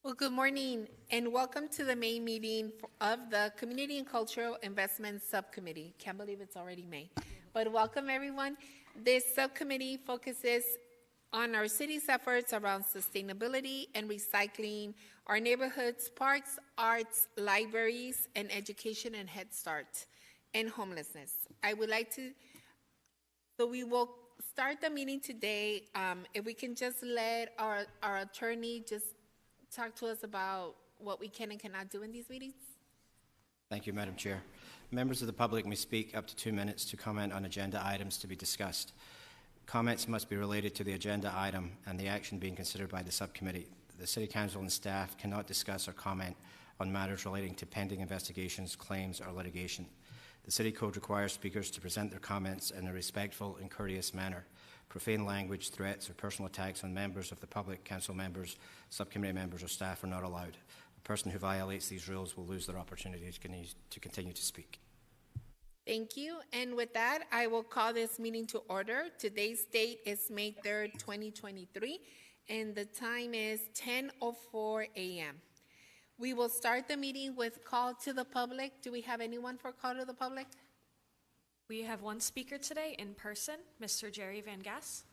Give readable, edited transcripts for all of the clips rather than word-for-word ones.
Well, good morning and welcome to the May meeting of the Community and Cultural Investments Subcommittee. Can't believe it's already May, but welcome everyone. This subcommittee focuses on our city's efforts around sustainability and recycling, our neighborhoods, parks, arts, libraries, and education and Head Start, and homelessness. So we will start the meeting today. If we can just let our attorney just talk to us about what we can and cannot do in these meetings. Thank you, Madam Chair. Members of the public may speak up to 2 minutes to comment on agenda items to be discussed. Comments must be related to the agenda item and the action being considered by the subcommittee. The City Council and staff cannot discuss or comment on matters relating to pending investigations, claims, or litigation. The City Code requires speakers to present their comments in a respectful and courteous manner. Profane language, threats, or personal attacks on members of the public, council members, subcommittee members, or staff are not allowed. A person who violates these rules will lose their opportunity to continue to speak. Thank you. And with that, I will call this meeting to order. Today's date is May 3rd, 2023, and the time is 10:04 a.m. We will start the meeting with call to the public. Do we have anyone for call to the public? We have one speaker today in person, Mr. Jerry Van Gass.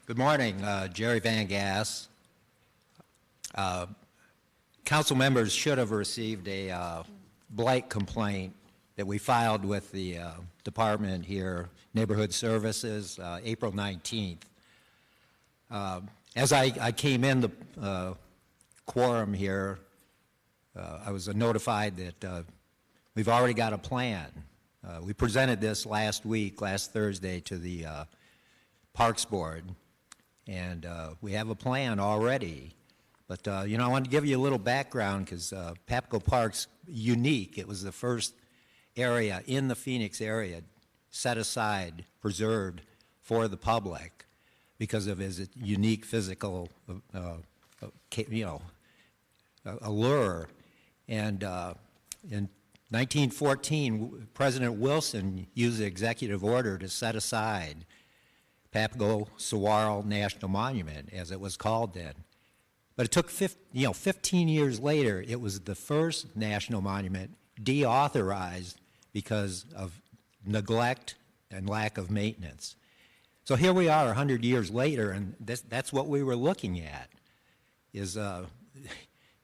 Good morning, Jerry Van Gass. Council members should have received a blight complaint that we filed with the department here, Neighborhood Services, April 19th. As I came in the quorum here, I was notified that we've already got a plan. We presented this last Thursday, to the Parks Board, and we have a plan already. But, I want to give you a little background because Papco Park's unique. It was the first area in the Phoenix area set aside, preserved for the public, because of his unique physical, allure. And in 1914, President Wilson used the executive order to set aside Papco Saguaro National Monument, as it was called then. But it took 15 years later, it was the first national monument deauthorized because of neglect and lack of maintenance. So here we are 100 years later, and that's what we were looking at, is,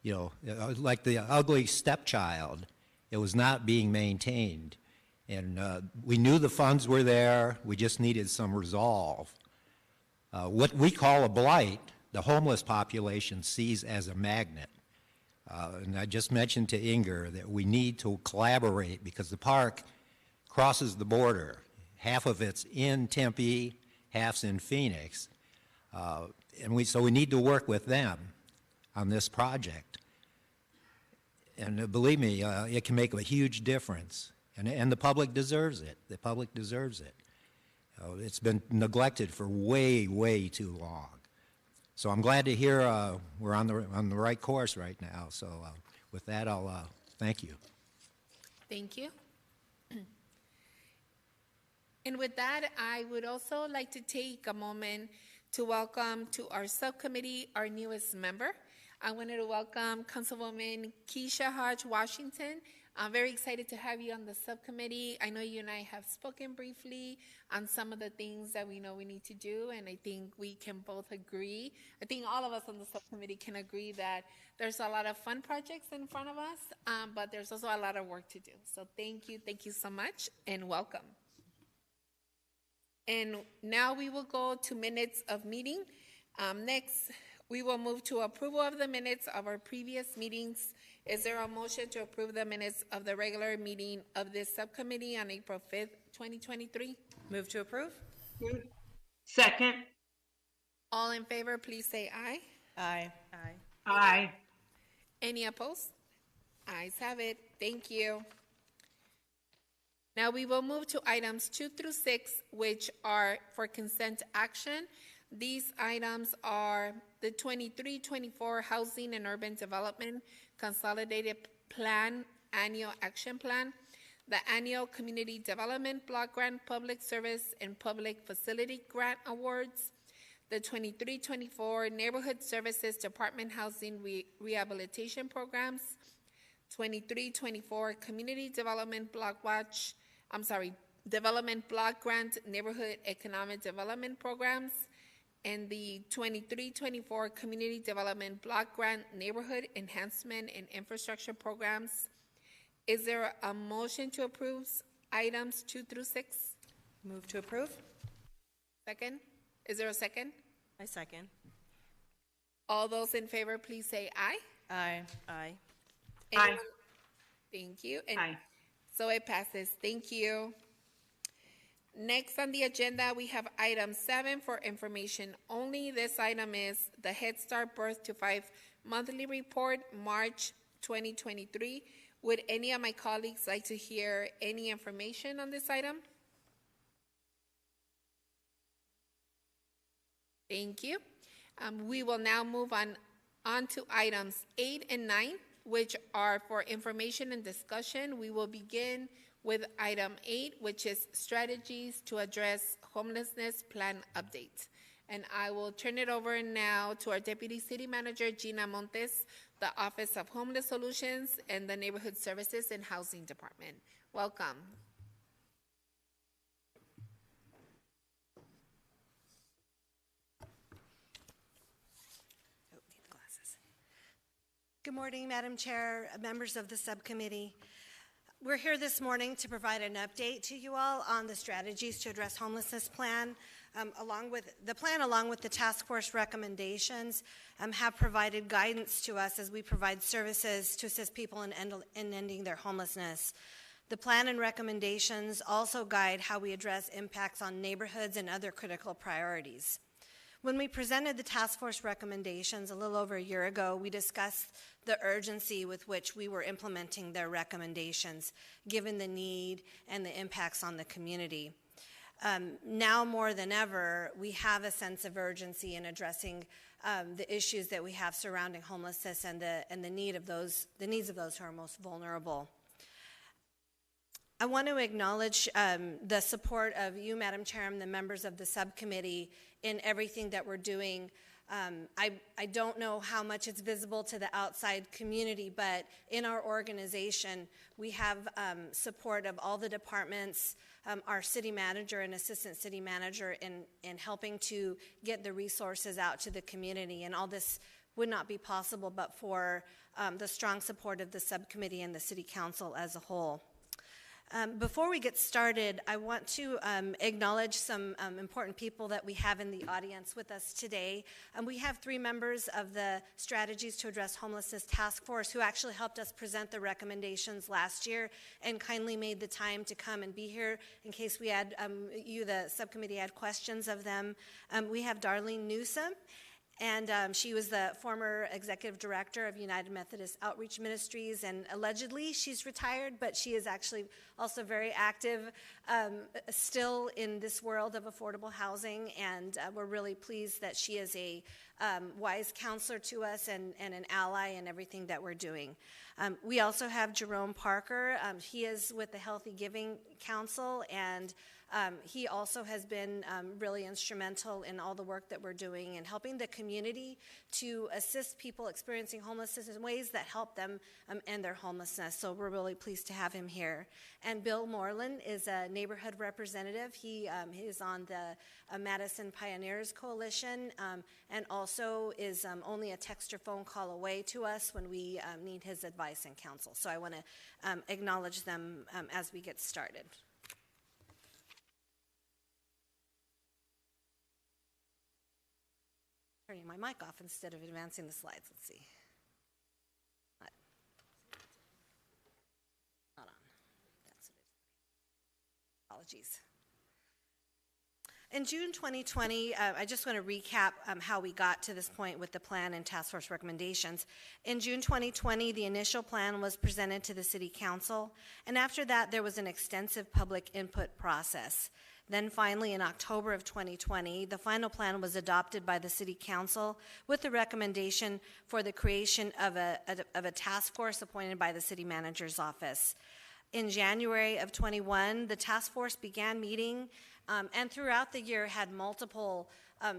like the ugly stepchild. It was not being maintained. And we knew the funds were there. We just needed some resolve. What we call a blight, the homeless population sees as a magnet. And I just mentioned to Inger that we need to collaborate because the park crosses the border. Half of it's in Tempe, half's in Phoenix, so we need to work with them on this project. And believe me, it can make a huge difference, and the public deserves it. The public deserves it. It's been neglected for way, way too long. So I'm glad to hear we're on the right course right now. So with that, I'll thank you. Thank you. And with that, I would also like to take a moment to welcome to our subcommittee our newest member. I wanted to welcome Councilwoman Keisha Hodge Washington. I'm very excited to have you on the subcommittee. I know you and I have spoken briefly on some of the things that we know we need to do, and I think we can both agree. I think all of us on the subcommittee can agree that there's a lot of fun projects in front of us, but there's also a lot of work to do. So thank you so much, and welcome. And now we will go to minutes of meeting. Next, we will move to approval of the minutes of our previous meetings. Is there a motion to approve the minutes of the regular meeting of this subcommittee on April 5th, 2023? Move to approve. Second. All in favor, please say aye. Aye. Aye. Aye. Any opposed? Ayes have it. Thank you. Now we will move to items 2 through 6, which are for consent action. These items are the 23-24 Housing and Urban Development Consolidated Plan, Annual Action Plan, the annual Community Development Block Grant Public Service and Public Facility Grant Awards, the 23-24 Neighborhood Services Department Housing Rehabilitation Programs, 23-24 Community Development Development Block Grant Neighborhood Economic Development Programs, and the 23-24 Community Development Block Grant Neighborhood Enhancement and Infrastructure Programs. Is there a motion to approve items 2 through 6? Move to approve. Second? Is there a second? I second. All those in favor, please say aye. Aye. Aye. Anyone? Thank you. And Aye. so it passes. Thank you. Next on the agenda, we have item 7 for information only. This item is the Head Start Birth to 5 monthly report, March 2023. Would any of my colleagues like to hear any information on this item? Thank you. We will now move on to items 8 and 9, which are for information and discussion. We will begin with item 8, which is strategies to address homelessness plan update. And I will turn it over now to our Deputy City Manager, Gina Montes, the Office of Homeless Solutions, and the Neighborhood Services and Housing Department. Welcome. Good morning, Madam Chair, members of the subcommittee. We're here this morning to provide an update to you all on the strategies to address homelessness plan. Along with the task force recommendations, have provided guidance to us as we provide services to assist people in ending their homelessness. The plan and recommendations also guide how we address impacts on neighborhoods and other critical priorities. When we presented the task force recommendations a little over a year ago, we discussed the urgency with which we were implementing their recommendations, given the need and the impacts on the community. Now more than ever, we have a sense of urgency in addressing the issues that we have surrounding homelessness and the needs of those who are most vulnerable. I want to acknowledge the support of you, Madam Chair, and the members of the subcommittee in everything that we're doing. I don't know how much it's visible to the outside community, but in our organization, we have support of all the departments, our city manager and assistant city manager in helping to get the resources out to the community. And all this would not be possible but for the strong support of the subcommittee and the city council as a whole. Before we get started, I want to acknowledge some important people that we have in the audience with us today. We have 3 members of the Strategies to Address Homelessness Task Force who actually helped us present the recommendations last year and kindly made the time to come and be here in case we had, the subcommittee had questions of them. We have Darlene Newsom. And she was the former executive director of United Methodist Outreach Ministries, and allegedly she's retired, but she is actually also very active still in this world of affordable housing, and we're really pleased that she is a wise counselor to us and an ally in everything that we're doing. We also have Jerome Parker. He is with the Healthy Giving Council, and he also has been really instrumental in all the work that we're doing and helping the community to assist people experiencing homelessness in ways that help them end their homelessness. So we're really pleased to have him here. And Bill Moreland is a neighborhood representative. He is on the Madison Pioneers Coalition and also is only a text or phone call away to us when we need his advice and counsel. So I want to acknowledge them as we get started. Turning my mic off instead of advancing the slides. Let's see. Not on. That's what it is. Apologies. In June 2020, I just want to recap how we got to this point with the plan and task force recommendations. In June 2020, the initial plan was presented to the City Council, and after that, there was an extensive public input process. Then finally, in October of 2020, the final plan was adopted by the City Council with the recommendation for the creation of a task force appointed by the City Manager's Office. In January of 21, the task force began meeting, and throughout the year had multiple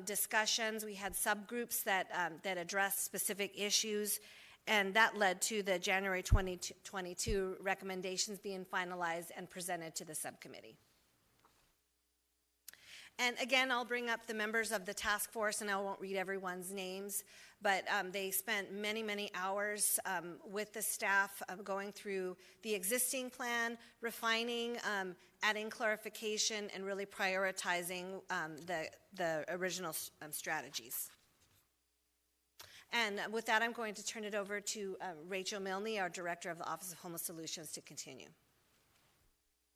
discussions. We had subgroups that addressed specific issues, and that led to the January 2022 recommendations being finalized and presented to the subcommittee. And again, I'll bring up the members of the task force, and I won't read everyone's names, but they spent many, many hours with the staff going through the existing plan, refining, adding clarification, and really prioritizing the original strategies. And with that, I'm going to turn it over to Rachel Milne, our Director of the Office of Homeless Solutions, to continue.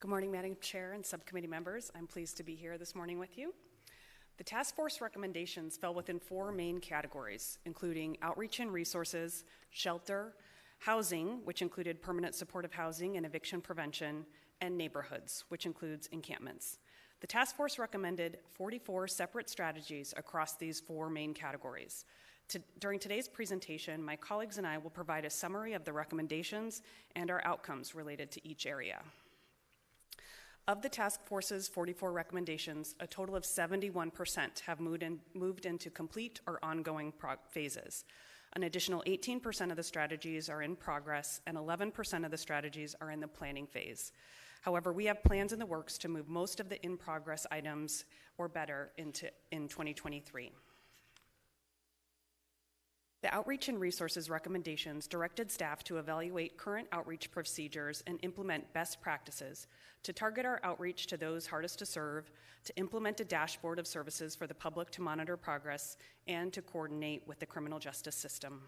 Good morning, Madam Chair and subcommittee members. I'm pleased to be here this morning with you. The task force recommendations fell within 4 main categories, including outreach and resources, shelter, housing, which included permanent supportive housing and eviction prevention, and neighborhoods, which includes encampments. The task force recommended 44 separate strategies across these 4 main categories. During today's presentation, my colleagues and I will provide a summary of the recommendations and our outcomes related to each area. Of the task force's 44 recommendations, a total of 71% have moved into complete or ongoing phases. An additional 18% of the strategies are in progress, and 11% of the strategies are in the planning phase. However, we have plans in the works to move most of the in-progress items or better in 2023. The outreach and resources recommendations directed staff to evaluate current outreach procedures and implement best practices, to target our outreach to those hardest to serve, to implement a dashboard of services for the public to monitor progress, and to coordinate with the criminal justice system.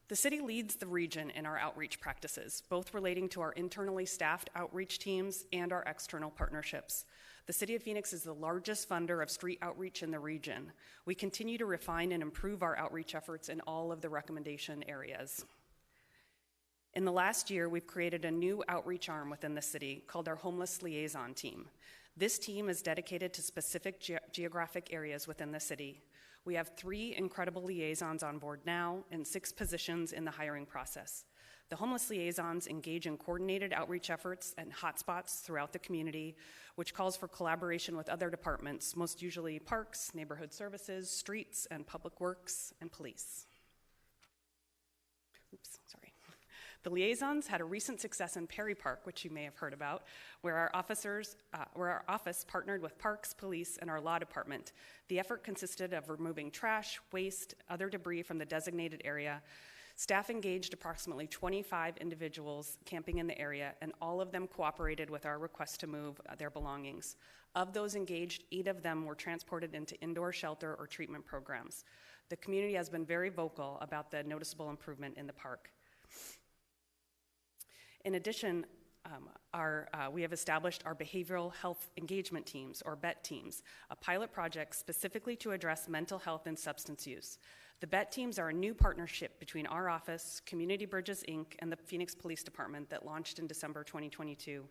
The city leads the region in our outreach practices, both relating to our internally staffed outreach teams and our external partnerships. The City of Phoenix is the largest funder of street outreach in the region. We continue to refine and improve our outreach efforts in all of the recommendation areas. In the last year, we've created a new outreach arm within the city called our Homeless Liaison Team. This team is dedicated to specific geographic areas within the city. We have 3 incredible liaisons on board now and 6 positions in the hiring process. The homeless liaisons engage in coordinated outreach efforts and hotspots throughout the community, which calls for collaboration with other departments, most usually parks, neighborhood services, streets, and public works, and police. The liaisons had a recent success in Perry Park, which you may have heard about, where our office partnered with parks, police, and our law department. The effort consisted of removing trash, waste, other debris from the designated area. Staff engaged approximately 25 individuals camping in the area, and all of them cooperated with our request to move their belongings. Of those engaged, 8 of them were transported into indoor shelter or treatment programs. The community has been very vocal about the noticeable improvement in the park. In addition, we have established our behavioral health engagement teams, or BET teams, a pilot project specifically to address mental health and substance use. The BET teams are a new partnership between our office, Community Bridges, Inc., and the Phoenix Police Department that launched in December 2022.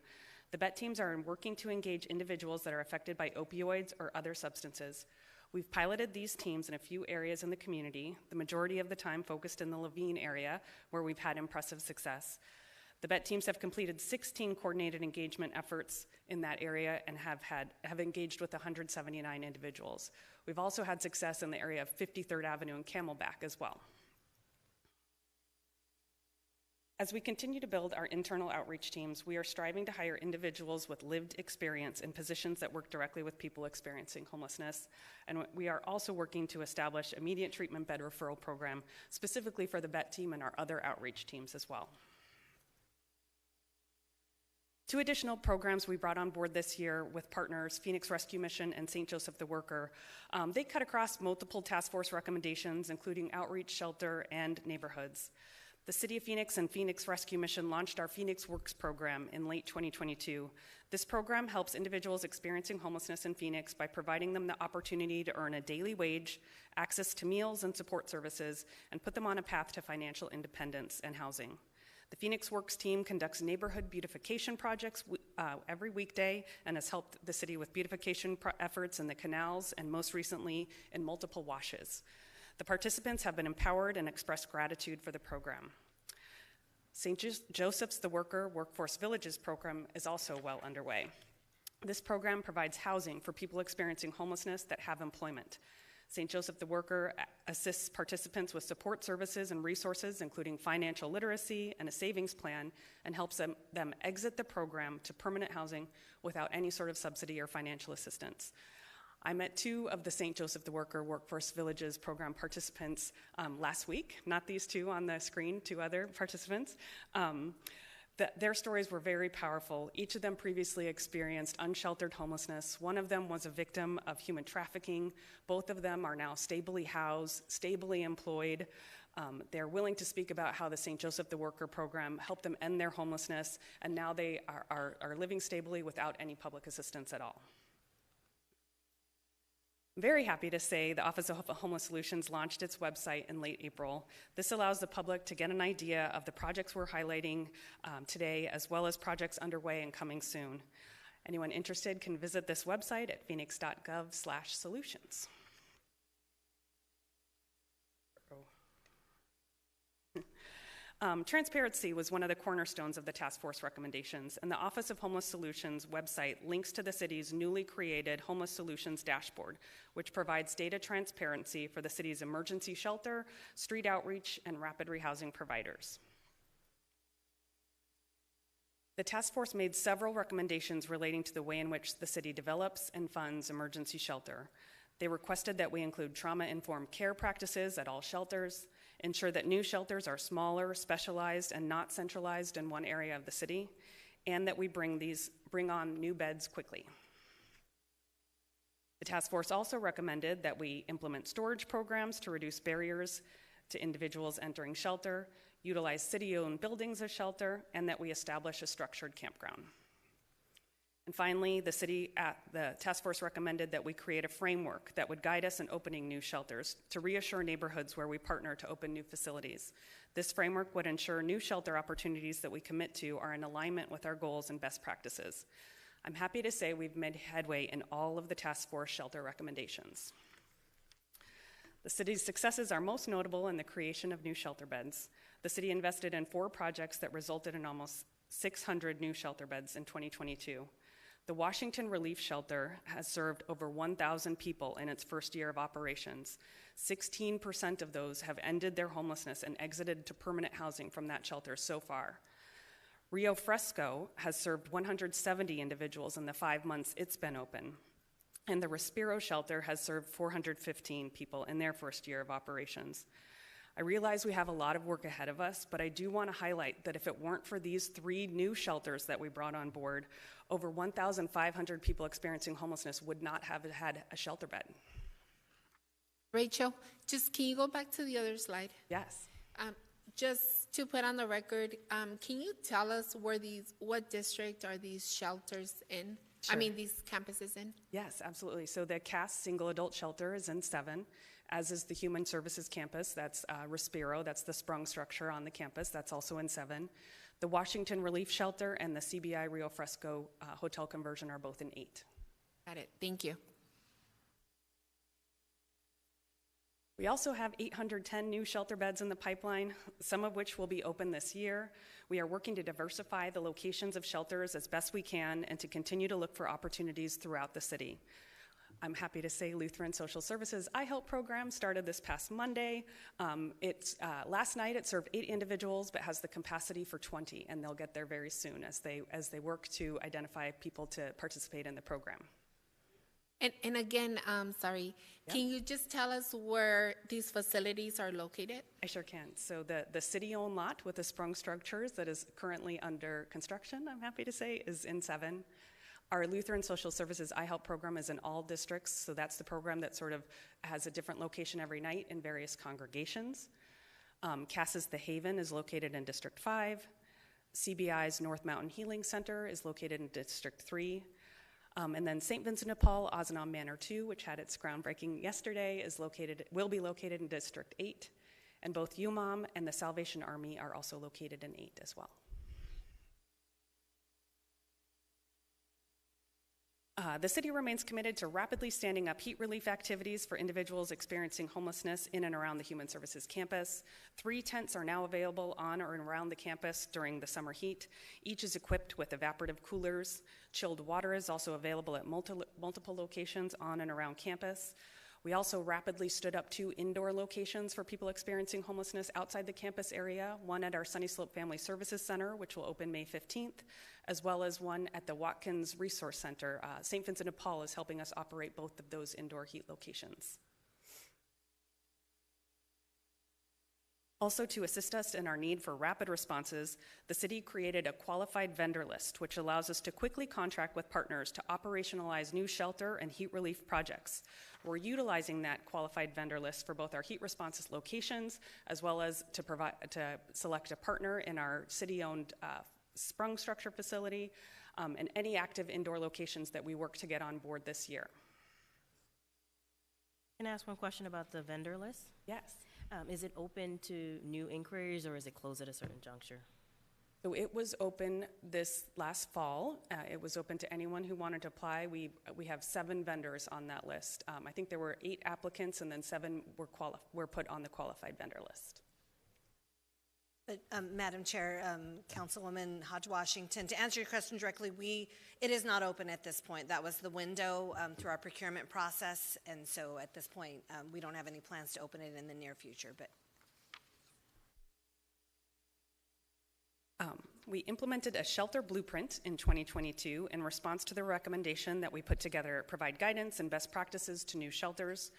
The BET teams are working to engage individuals that are affected by opioids or other substances. We've piloted these teams in a few areas in the community, the majority of the time focused in the Levine area, where we've had impressive success. The BET teams have completed 16 coordinated engagement efforts in that area and have engaged with 179 individuals. We've also had success in the area of 53rd Avenue and Camelback as well. As we continue to build our internal outreach teams, we are striving to hire individuals with lived experience in positions that work directly with people experiencing homelessness. And we are also working to establish an immediate treatment bed referral program, specifically for the BET team and our other outreach teams as well. 2 additional programs we brought on board this year with partners, Phoenix Rescue Mission and St. Joseph the Worker. They cut across multiple task force recommendations, including outreach, shelter, and neighborhoods. The City of Phoenix and Phoenix Rescue Mission launched our Phoenix Works program in late 2022. This program helps individuals experiencing homelessness in Phoenix by providing them the opportunity to earn a daily wage, access to meals and support services, and put them on a path to financial independence and housing. The Phoenix Works team conducts neighborhood beautification projects every weekday and has helped the city with beautification efforts in the canals and most recently in multiple washes. The participants have been empowered and expressed gratitude for the program. St. Joseph's the Worker Workforce Villages program is also well underway. This program provides housing for people experiencing homelessness that have employment. St. Joseph the Worker assists participants with support services and resources, including financial literacy and a savings plan, and helps them exit the program to permanent housing without any sort of subsidy or financial assistance. I met 2 of the St. Joseph the Worker Workforce Villages program participants last week, not these 2 on the screen, 2 other participants. Their stories were very powerful. Each of them previously experienced unsheltered homelessness. One of them was a victim of human trafficking. Both of them are now stably housed, stably employed. They're willing to speak about how the St. Joseph the Worker program helped them end their homelessness, and now they are living stably without any public assistance at all. I'm very happy to say the Office of Homeless Solutions launched its website in late April. This allows the public to get an idea of the projects we're highlighting today, as well as projects underway and coming soon. Anyone interested can visit this website at Phoenix.gov/solutions. Transparency was one of the cornerstones of the task force recommendations, and the Office of Homeless Solutions website links to the city's newly created Homeless Solutions dashboard, which provides data transparency for the city's emergency shelter, street outreach, and rapid rehousing providers. The task force made several recommendations relating to the way in which the city develops and funds emergency shelter. They requested that we include trauma-informed care practices at all shelters, ensure that new shelters are smaller, specialized, and not centralized in one area of the city, and that we bring on new beds quickly. The task force also recommended that we implement storage programs to reduce barriers to individuals entering shelter, utilize city-owned buildings as shelter, and that we establish a structured campground. And finally, the task force recommended that we create a framework that would guide us in opening new shelters to reassure neighborhoods where we partner to open new facilities. This framework would ensure new shelter opportunities that we commit to are in alignment with our goals and best practices. I'm happy to say we've made headway in all of the task force shelter recommendations. The city's successes are most notable in the creation of new shelter beds. The city invested in 4 projects that resulted in almost 600 new shelter beds in 2022. The Washington Relief Shelter has served over 1,000 people in its first year of operations. 16% of those have ended their homelessness and exited to permanent housing from that shelter so far. Rio Fresco has served 170 individuals in the 5 months it's been open. And the Respiro Shelter has served 415 people in their first year of operations. I realize we have a lot of work ahead of us, but I do want to highlight that if it weren't for these 3 new shelters that we brought on board, over 1,500 people experiencing homelessness would not have had a shelter bed. Rachel, can you go back to the other slide? Yes. Just to put on the record, can you tell us what district are these shelters in? Sure. I mean, these campuses in? Yes, absolutely. So the Cass Single Adult Shelter is in 7, as is the Human Services Campus. That's Respiro. That's the sprung structure on the campus. That's also in 7. The Washington Relief Shelter and the CBI Rio Fresco hotel conversion are both in 8. Got it. Thank you. We also have 810 new shelter beds in the pipeline, some of which will be open this year. We are working to diversify the locations of shelters as best we can and to continue to look for opportunities throughout the city. I'm happy to say Lutheran Social Services iHelp program started this past Monday. Last night it served 8 individuals but has the capacity for 20, and they'll get there very soon as they work to identify people to participate in the program. And again, sorry, Yeah. Can you just tell us where these facilities are located? I sure can. So the city-owned lot with the sprung structures that is currently under construction, I'm happy to say, is in 7. Our Lutheran Social Services iHelp program is in all districts, so that's the program that sort of has a different location every night in various congregations. Cass's The Haven is located in District 5. CBI's North Mountain Healing Center is located in District 3. And then St. Vincent de Paul, Ozanam Manor 2, which had its groundbreaking yesterday, will be located in District 8. And both UMOM and the Salvation Army are also located in 8 as well. The city remains committed to rapidly standing up heat relief activities for individuals experiencing homelessness in and around the Human Services campus. 3 tents are now available on or around the campus during the summer heat. Each is equipped with evaporative coolers. Chilled water is also available at multiple locations on and around campus. We also rapidly stood up 2 indoor locations for people experiencing homelessness outside the campus area, one at our Sunny Slope Family Services Center, which will open May 15th, as well as one at the Watkins Resource Center. St. Vincent de Paul is helping us operate both of those indoor heat locations. Also, to assist us in our need for rapid responses, the city created a qualified vendor list, which allows us to quickly contract with partners to operationalize new shelter and heat relief projects. We're utilizing that qualified vendor list for both our heat responses locations, as well as to select a partner in our city-owned sprung structure facility, and any active indoor locations that we work to get on board this year. Can I ask one question about the vendor list? Yes. Is it open to new inquiries, or is it closed at a certain juncture? So it was open this last fall. It was open to anyone who wanted to apply. We have 7 vendors on that list. I think there were 8 applicants, and then 7 were put on the qualified vendor list. Madam Chair, Councilwoman Hodge-Washington, to answer your question directly, it is not open at this point. That was the window through our procurement process, and so at this point, we don't have any plans to open it in the near future. But we implemented a shelter blueprint in 2022 in response to the recommendation that we put together, provide guidance and best practices to new shelters.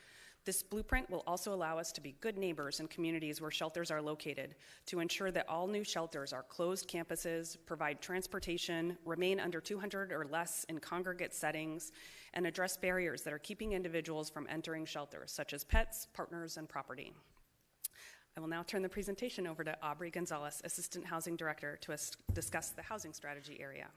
This blueprint will also allow us to be good neighbors in communities where shelters are located to ensure that all new shelters are closed campuses, provide transportation, remain under 200 or less in congregate settings, and address barriers that are keeping individuals from entering shelters, such as pets, partners, and property. I will now turn the presentation over to Aubrey Gonzalez, Assistant Housing Director, to discuss the housing strategy area.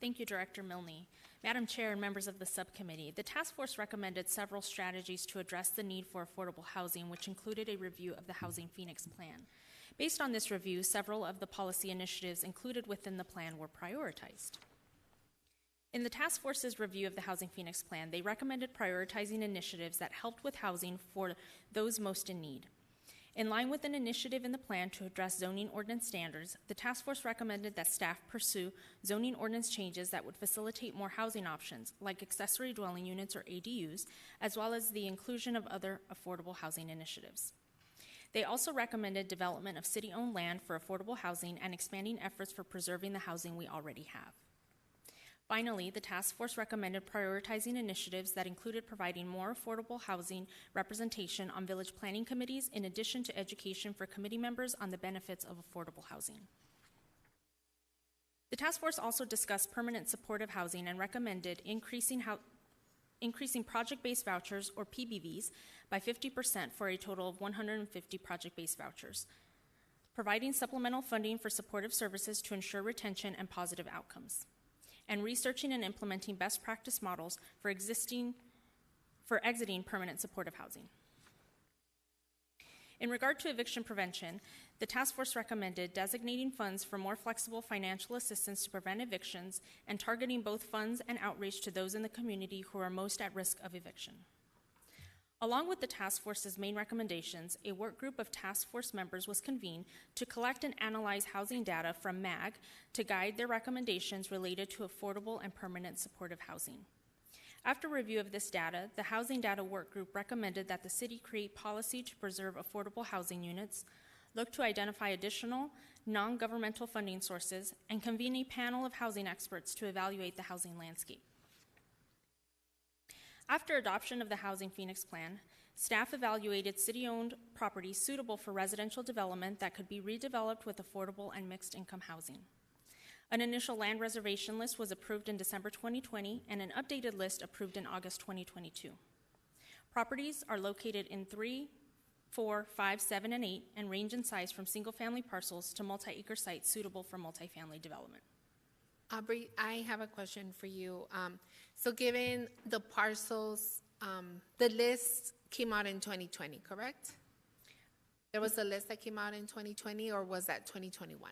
Thank you, Director Milne. Madam Chair and members of the subcommittee, the task force recommended several strategies to address the need for affordable housing, which included a review of the Housing Phoenix plan. Based on this review, several of the policy initiatives included within the plan were prioritized. In the task force's review of the Housing Phoenix plan, they recommended prioritizing initiatives that helped with housing for those most in need. In line with an initiative in the plan to address zoning ordinance standards, the task force recommended that staff pursue zoning ordinance changes that would facilitate more housing options, like accessory dwelling units or ADUs, as well as the inclusion of other affordable housing initiatives. They also recommended development of city-owned land for affordable housing and expanding efforts for preserving the housing we already have. Finally, the task force recommended prioritizing initiatives that included providing more affordable housing representation on village planning committees, in addition to education for committee members on the benefits of affordable housing. The task force also discussed permanent supportive housing and recommended increasing project-based vouchers, or PBVs, by 50% for a total of 150 project-based vouchers, providing supplemental funding for supportive services to ensure retention and positive outcomes, and researching and implementing best practice models for exiting permanent supportive housing. In regard to eviction prevention, the task force recommended designating funds for more flexible financial assistance to prevent evictions and targeting both funds and outreach to those in the community who are most at risk of eviction. Along with the task force's main recommendations, a work group of task force members was convened to collect and analyze housing data from MAG to guide their recommendations related to affordable and permanent supportive housing. After review of this data, the Housing Data Work Group recommended that the city create policy to preserve affordable housing units, look to identify additional non-governmental funding sources, and convene a panel of housing experts to evaluate the housing landscape. After adoption of the Housing Phoenix plan, staff evaluated city-owned properties suitable for residential development that could be redeveloped with affordable and mixed-income housing. An initial land reservation list was approved in December 2020 and an updated list approved in August 2022. Properties are located in 3, 4, 5, 7, and 8 and range in size from single-family parcels to multi-acre sites suitable for multifamily development. Aubrey, I have a question for you. So given the parcels, the list came out in 2020, correct? There was a list that came out in 2020, or was that 2021?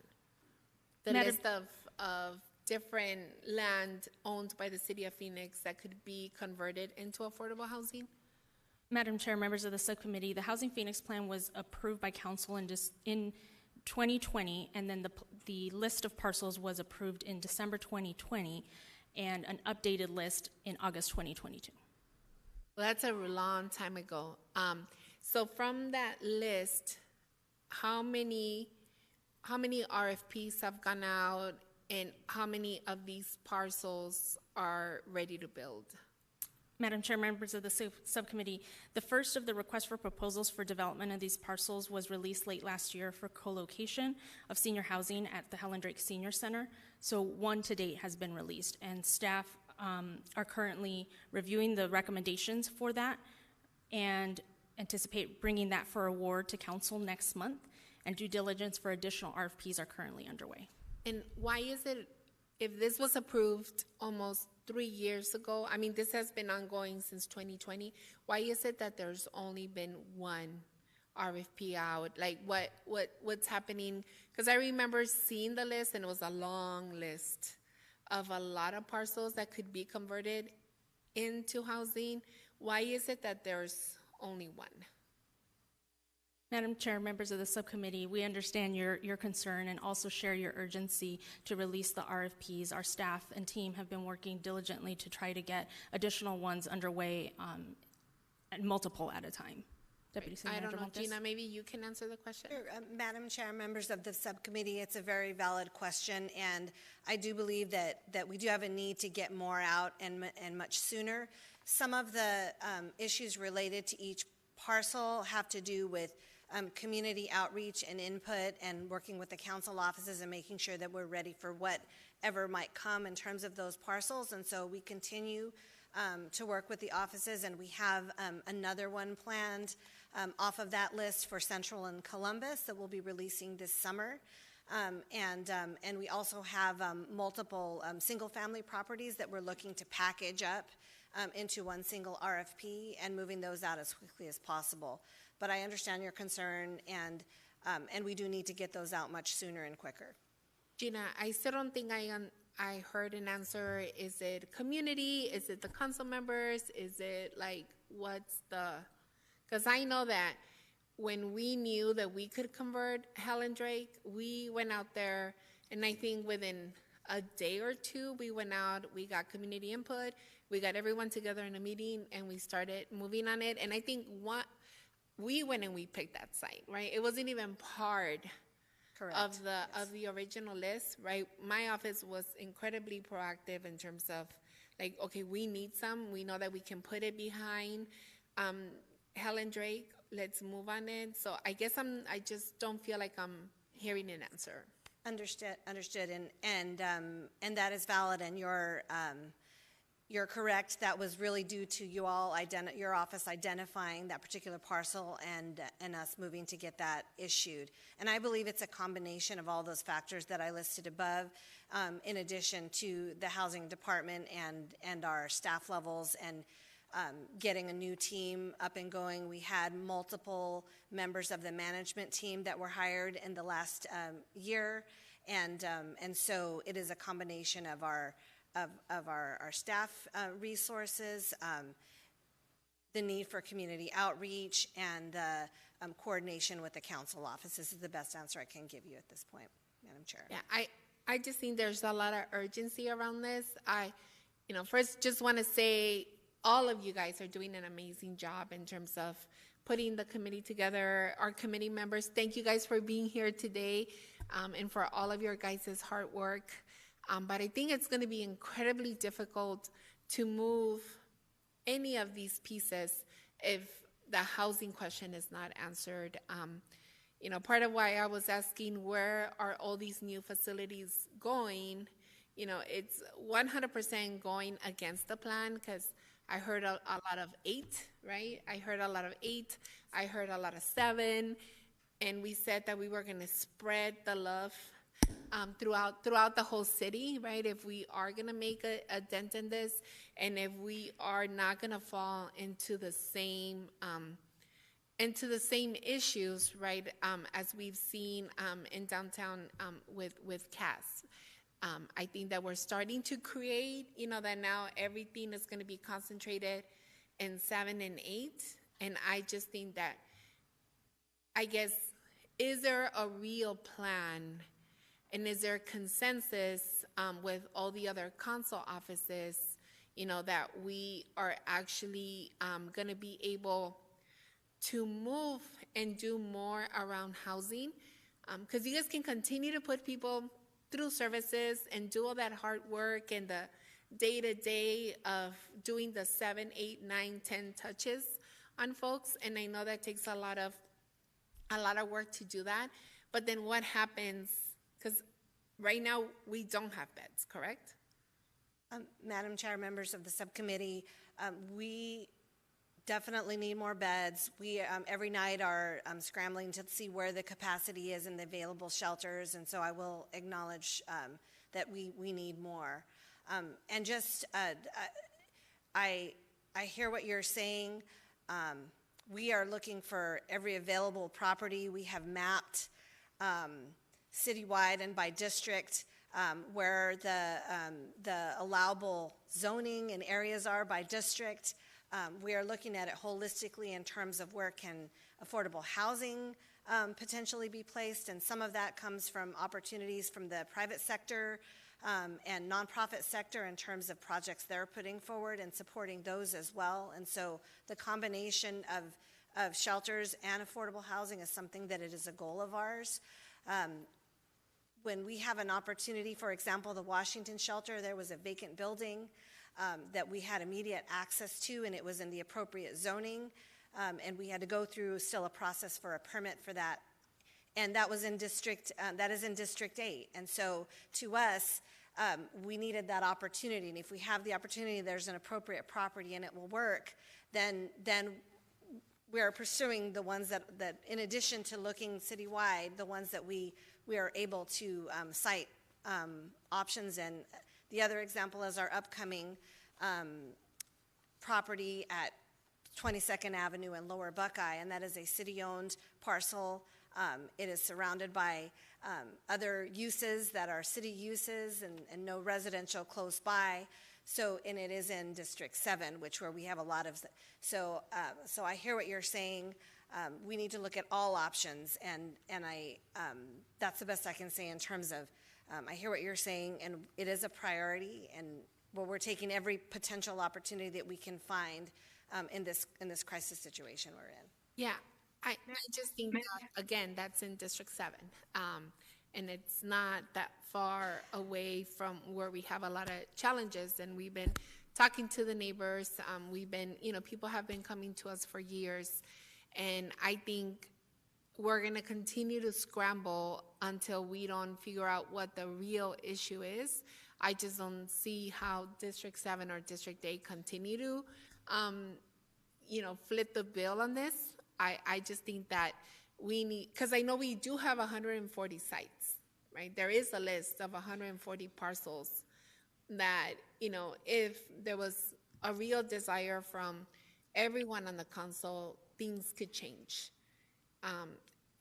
The list of different land owned by the city of Phoenix that could be converted into affordable housing? Madam Chair, members of the subcommittee, the Housing Phoenix Plan was approved by council in 2020, and then the list of parcels was approved in December 2020, and an updated list in August 2022. Well, that's a long time ago. So from that list, how many RFPs have gone out, and how many of these parcels are ready to build? Madam Chair, members of the subcommittee, the first of the requests for proposals for development of these parcels was released late last year for co-location of senior housing at the Helen Drake Senior Center. So one to date has been released, and staff are currently reviewing the recommendations for that and anticipate bringing that for award to council next month, and due diligence for additional RFPs are currently underway. And why is it, if this was approved almost 3 years ago, I mean, this has been ongoing since 2020, why is it that there's only been one RFP out? Like, what's happening? Because I remember seeing the list, and it was a long list of a lot of parcels that could be converted into housing. Why is it that there's only one? Madam Chair, members of the subcommittee, we understand your concern and also share your urgency to release the RFPs. Our staff and team have been working diligently to try to get additional ones underway, and multiple at a time. Deputy City Manager Montes. Montes. Gina, maybe you can answer the question. Sure. Madam Chair, members of the subcommittee, it's a very valid question, and I do believe that we do have a need to get more out and much sooner. Some of the issues related to each parcel have to do with community outreach and input, and working with the council offices and making sure that we're ready for whatever might come in terms of those parcels. And so we continue to work with the offices, and we have another one planned off of that list for Central and Columbus that we'll be releasing this summer. And we also have multiple single-family properties that we're looking to package up into one single RFP and moving those out as quickly as possible. But I understand your concern, and we do need to get those out much sooner and quicker. Gina, I still don't think I heard an answer. Is it community? Is it the council members? Is it like, what's the, because I know that when we knew that we could convert Helen Drake, we went out there, and I think within a day or two, we went out, we got community input, we got everyone together in a meeting, and we started moving on it. And I think we went and we picked that site, right? It wasn't even part Correct. of the original list, right? My office was incredibly proactive in terms of, like, okay, we need some. We know that we can put it behind Helen Drake. Let's move on it. So I guess I just don't feel like I'm hearing an answer. Understood, and that is valid, and you're correct. That was really due to your office identifying that particular parcel and us moving to get that issued. And I believe it's a combination of all those factors that I listed above, in addition to the housing department and our staff levels and getting a new team up and going. We had multiple members of the management team that were hired in the last year, and so it is a combination of our staff resources, the need for community outreach, and the coordination with the council office. This is the best answer I can give you at this point, Madam Chair. Yeah, I just think there's a lot of urgency around this. First just want to say all of you guys are doing an amazing job in terms of putting the committee together. Our committee members, thank you guys for being here today, and for all of your guys' hard work. But I think it's going to be incredibly difficult to move any of these pieces if the housing question is not answered. Part of why I was asking where are all these new facilities going, it's 100% going against the plan, because I heard a lot of 8, right? I heard a lot of 8. I heard a lot of 7. And we said that we were going to spread the love throughout the whole city, right? If we are going to make a dent in this, and if we are not going to fall into the same issues, right? As we've seen in downtown with Cass. I think that we're starting to create, that now everything is going to be concentrated in 7 and 8. And I just think that, I guess, is there a real plan and is there consensus with all the other council offices, that we are actually going to be able to move and do more around housing? Because you guys can continue to put people through services and do all that hard work and the day-to-day of doing the 7, 8, 9, 10 touches on folks. And I know that takes a lot of work to do that. But then what happens? Because right now we don't have beds, correct? Madam Chair, members of the subcommittee, we definitely need more beds. We every night are scrambling to see where the capacity is in the available shelters, and so I will acknowledge that we need more. And just, I hear what you're saying. We are looking for every available property. We have mapped citywide and by district where the allowable zoning and areas are by district. We are looking at it holistically in terms of where can affordable housing potentially be placed, and some of that comes from opportunities from the private sector and nonprofit sector in terms of projects they're putting forward and supporting those as well. And so the combination of shelters and affordable housing is something that it is a goal of ours. When we have an opportunity, for example, the Washington shelter, there was a vacant building that we had immediate access to, and it was in the appropriate zoning, and we had to go through still a process for a permit for that, and that was in district, that is in District 8, and so to us, we needed that opportunity, and if we have the opportunity, there's an appropriate property and it will work, then we are pursuing the ones that in addition to looking citywide, the ones that we are able to cite options. And the other example is our upcoming property at 22nd Avenue and Lower Buckeye, and that is a city-owned parcel. It is surrounded by other uses that are city uses and no residential close by. So, and it is in District 7, where we have a lot of, so I hear what you're saying. We need to look at all options, and I, that's the best I can say in terms of, I hear what you're saying, and it is a priority, and we're taking every potential opportunity that we can find in this crisis situation we're in. Yeah, I just think that, again, that's in District 7, and it's not that far away from where we have a lot of challenges, and we've been talking to the neighbors. We've been, people have been coming to us for years, and I think we're going to continue to scramble until we don't figure out what the real issue is. I just don't see how District 7 or District 8 continue to, flip the bill on this. I just think that we need, because I know we do have 140 sites, right? There is a list of 140 parcels that, if there was a real desire from everyone on the council, things could change.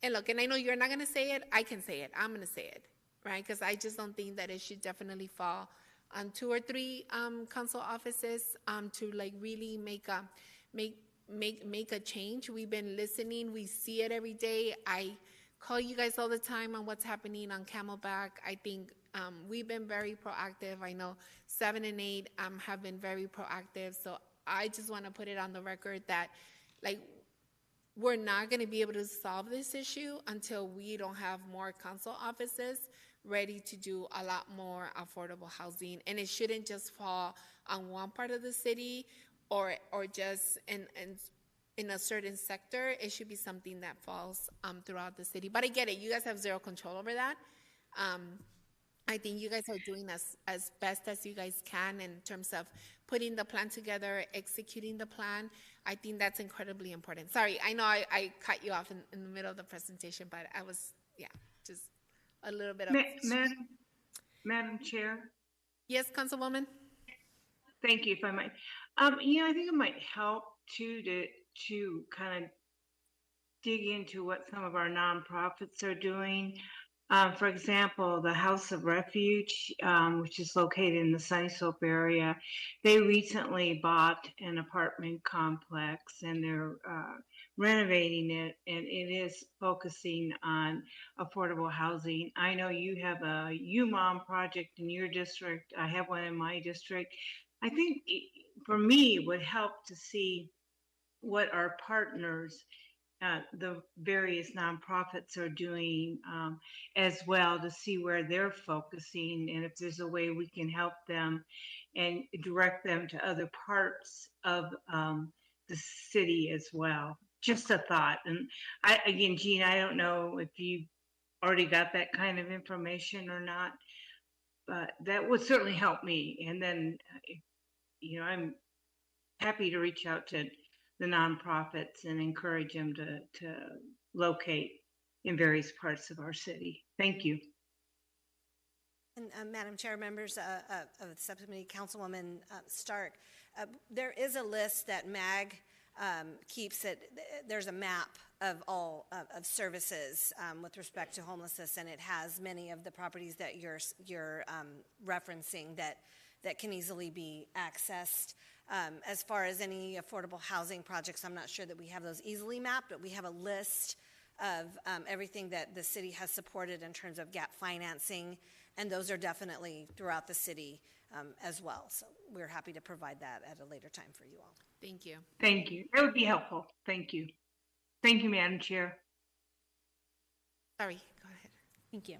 And look, and I know you're not going to say it. I can say it. I'm going to say it, right? Because I just don't think that it should definitely fall on 2 or 3 council offices to really make a change. We've been listening. We see it every day. I call you guys all the time on what's happening on Camelback. I think we've been very proactive. I know 7 and 8 have been very proactive. So I just want to put it on the record that, we're not going to be able to solve this issue until we don't have more council offices ready to do a lot more affordable housing. And it shouldn't just fall on one part of the city or just in a certain sector. It should be something that falls throughout the city. But I get it. You guys have zero control over that. I think you guys are doing as best as you guys can in terms of putting the plan together, executing the plan. I think that's incredibly important. Sorry, I know I cut you off in the middle of the presentation, but I was, just a little bit of... Madam Chair? Yes, Councilwoman? Thank you, if I might. I think it might help, too, to kind of dig into what some of our nonprofits are doing. For example, the House of Refuge, which is located in the Sunny Slope area, they recently bought an apartment complex and they're renovating it, and it is focusing on affordable housing. I know you have a UMOM project in your district. I have one in my district. I think for me, it would help to see what our partners, the various nonprofits are doing as well, to see where they're focusing and if there's a way we can help them and direct them to other parts of the city as well. Just a thought. And again, Jean, I don't know if you already got that kind of information or not, but that would certainly help me. And then, I'm happy to reach out to the nonprofits and encourage them to locate in various parts of our city. Thank you. And Madam Chair, members of the subcommittee, Councilwoman Stark, there is a list that MAG keeps. There's a map of all of services with respect to homelessness, and it has many of the properties that you're referencing that can easily be accessed. As far as any affordable housing projects, I'm not sure that we have those easily mapped, but we have a list of everything that the city has supported in terms of gap financing, and those are definitely throughout the city as well. So we're happy to provide that at a later time for you all. Thank you. Thank you. That would be helpful. Thank you. Thank you, Madam Chair. Sorry, go ahead. Thank you.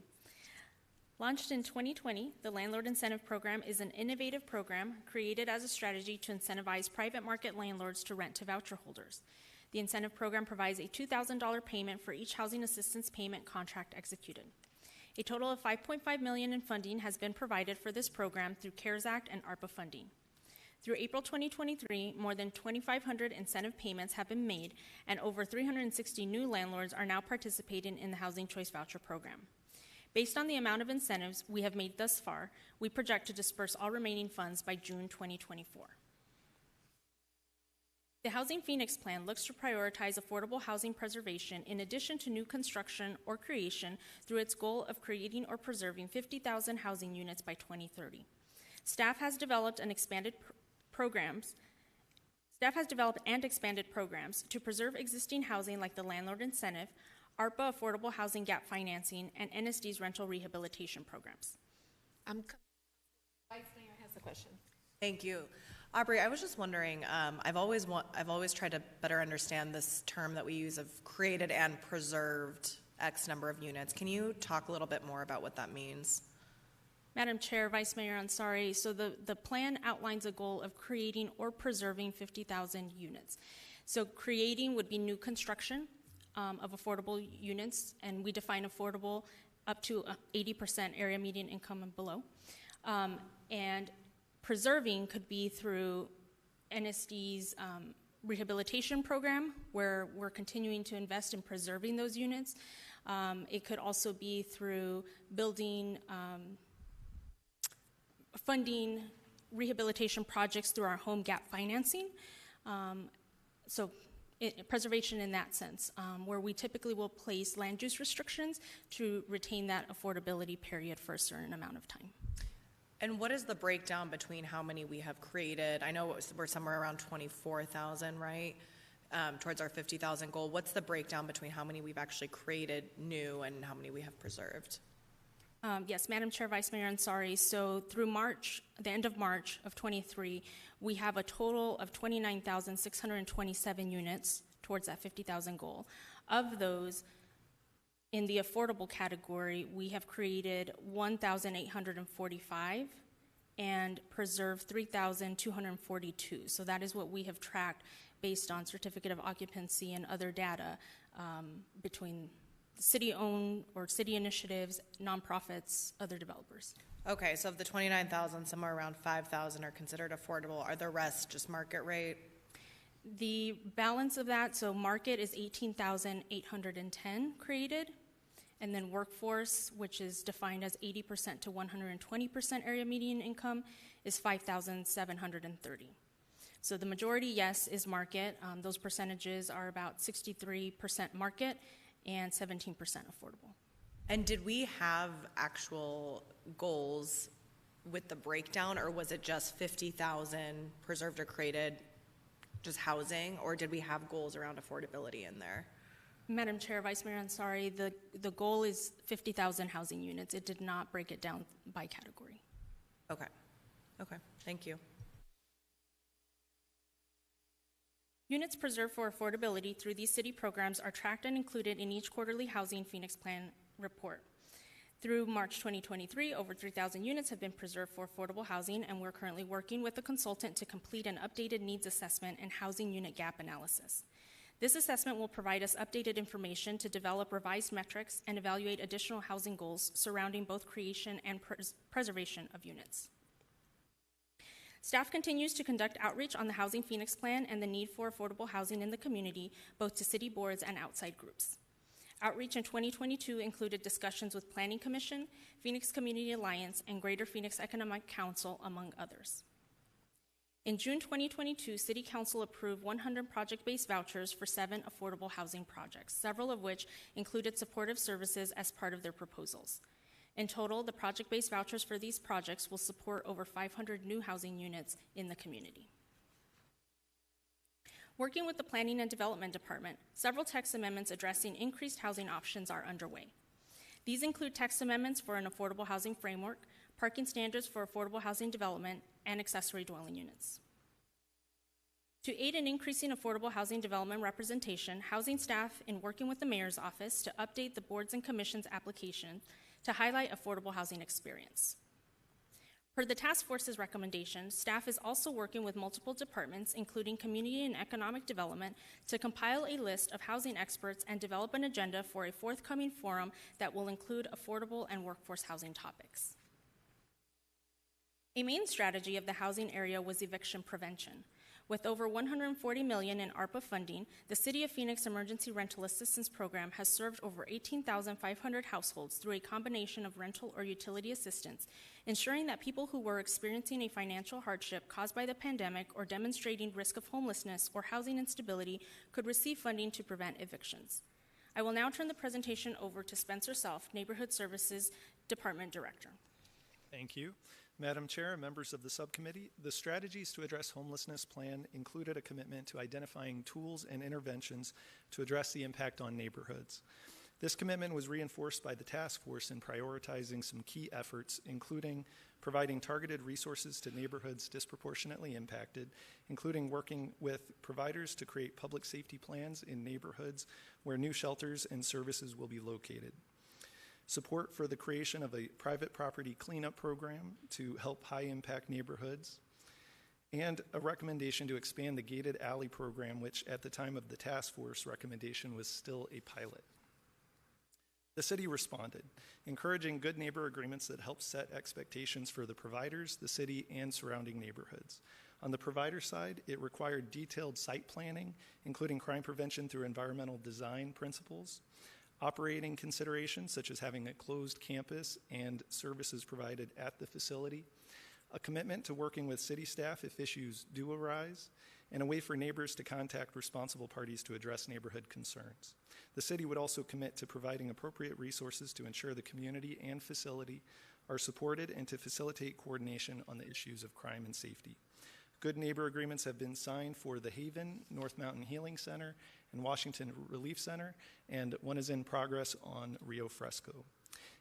Launched in 2020, the Landlord Incentive Program is an innovative program created as a strategy to incentivize private market landlords to rent to voucher holders. The incentive program provides a $2,000 payment for each housing assistance payment contract executed. A total of $5.5 million in funding has been provided for this program through CARES Act and ARPA funding. Through April 2023, more than 2,500 incentive payments have been made, and over 360 new landlords are now participating in the Housing Choice Voucher Program. Based on the amount of incentives we have made thus far, we project to disperse all remaining funds by June 2024. The Housing Phoenix Plan looks to prioritize affordable housing preservation in addition to new construction or creation through its goal of creating or preserving 50,000 housing units by 2030. Staff has developed and expanded programs to preserve existing housing like the landlord incentive, ARPA affordable housing gap financing, and NSD's rental rehabilitation programs. Vice Mayor has a question. Thank you. Aubrey, I was just wondering, I've always tried to better understand this term that we use of created and preserved X number of units. Can you talk a little bit more about what that means? Madam Chair, Vice Mayor Ansari, so the plan outlines a goal of creating or preserving 50,000 units. So creating would be new construction of affordable units, and we define affordable up to 80% area median income and below. And preserving could be through NSD's rehabilitation program, where we're continuing to invest in preserving those units. It could also be through building, funding rehabilitation projects through our home gap financing. Preservation in that sense, where we typically will place land use restrictions to retain that affordability period for a certain amount of time. And what is the breakdown between how many we have created? I know we're somewhere around 24,000, right? Towards our 50,000 goal. What's the breakdown between how many we've actually created new and how many we have preserved? Yes, Madam Chair, Vice Mayor Ansari. So through March, the end of March of 23, we have a total of 29,627 units towards that 50,000 goal. Of those, in the affordable category, we have created 1,845 and preserved 3,242. So that is what we have tracked based on certificate of occupancy and other data between city-owned or city initiatives, nonprofits, other developers. Okay, so of the 29,000, somewhere around 5,000 are considered affordable. Are the rest just market rate? The balance of that, so market is 18,810 created, and then workforce, which is defined as 80% to 120% area median income, is 5,730. So the majority, yes, is market. Those percentages are about 63% market and 17% affordable. And did we have actual goals with the breakdown, or was it just 50,000 preserved or created just housing, or did we have goals around affordability in there? Madam Chair, Vice Mayor Ansari, the goal is 50,000 housing units. It did not break it down by category. Okay. Okay, thank you. Units preserved for affordability through these city programs are tracked and included in each quarterly Housing Phoenix Plan report. Through March 2023, over 3,000 units have been preserved for affordable housing, and we're currently working with a consultant to complete an updated needs assessment and housing unit gap analysis. This assessment will provide us updated information to develop revised metrics and evaluate additional housing goals surrounding both creation and preservation of units. Staff continues to conduct outreach on the Housing Phoenix Plan and the need for affordable housing in the community, both to city boards and outside groups. Outreach in 2022 included discussions with Planning Commission, Phoenix Community Alliance, and Greater Phoenix Economic Council, among others. In June 2022, City Council approved 100 project-based vouchers for 7 affordable housing projects, several of which included supportive services as part of their proposals. In total, the project-based vouchers for these projects will support over 500 new housing units in the community. Working with the Planning and Development Department, several text amendments addressing increased housing options are underway. These include text amendments for an affordable housing framework, parking standards for affordable housing development, and accessory dwelling units. To aid in increasing affordable housing development representation, housing staff in working with the Mayor's Office to update the boards and commissions' application to highlight affordable housing experience. Per the task force's recommendation, staff is also working with multiple departments, including Community and Economic Development, to compile a list of housing experts and develop an agenda for a forthcoming forum that will include affordable and workforce housing topics. A main strategy of the housing area was eviction prevention. With over $140 million in ARPA funding, the City of Phoenix Emergency Rental Assistance Program has served over 18,500 households through a combination of rental or utility assistance, ensuring that people who were experiencing a financial hardship caused by the pandemic or demonstrating risk of homelessness or housing instability could receive funding to prevent evictions. I will now turn the presentation over to Spencer Self, Neighborhood Services Department Director. Thank you. Madam Chair, members of the subcommittee, the strategies to address homelessness plan included a commitment to identifying tools and interventions to address the impact on neighborhoods. This commitment was reinforced by the task force in prioritizing some key efforts, including providing targeted resources to neighborhoods disproportionately impacted, including working with providers to create public safety plans in neighborhoods where new shelters and services will be located. Support for the creation of a private property cleanup program to help high-impact neighborhoods, and a recommendation to expand the gated alley program, which at the time of the task force recommendation was still a pilot. The city responded, encouraging good neighbor agreements that help set expectations for the providers, the city, and surrounding neighborhoods. On the provider side, it required detailed site planning, including crime prevention through environmental design principles, operating considerations such as having a closed campus and services provided at the facility, a commitment to working with city staff if issues do arise, and a way for neighbors to contact responsible parties to address neighborhood concerns. The city would also commit to providing appropriate resources to ensure the community and facility are supported and to facilitate coordination on the issues of crime and safety. Good neighbor agreements have been signed for the Haven, North Mountain Healing Center, and Washington Relief Center, and one is in progress on Rio Fresco.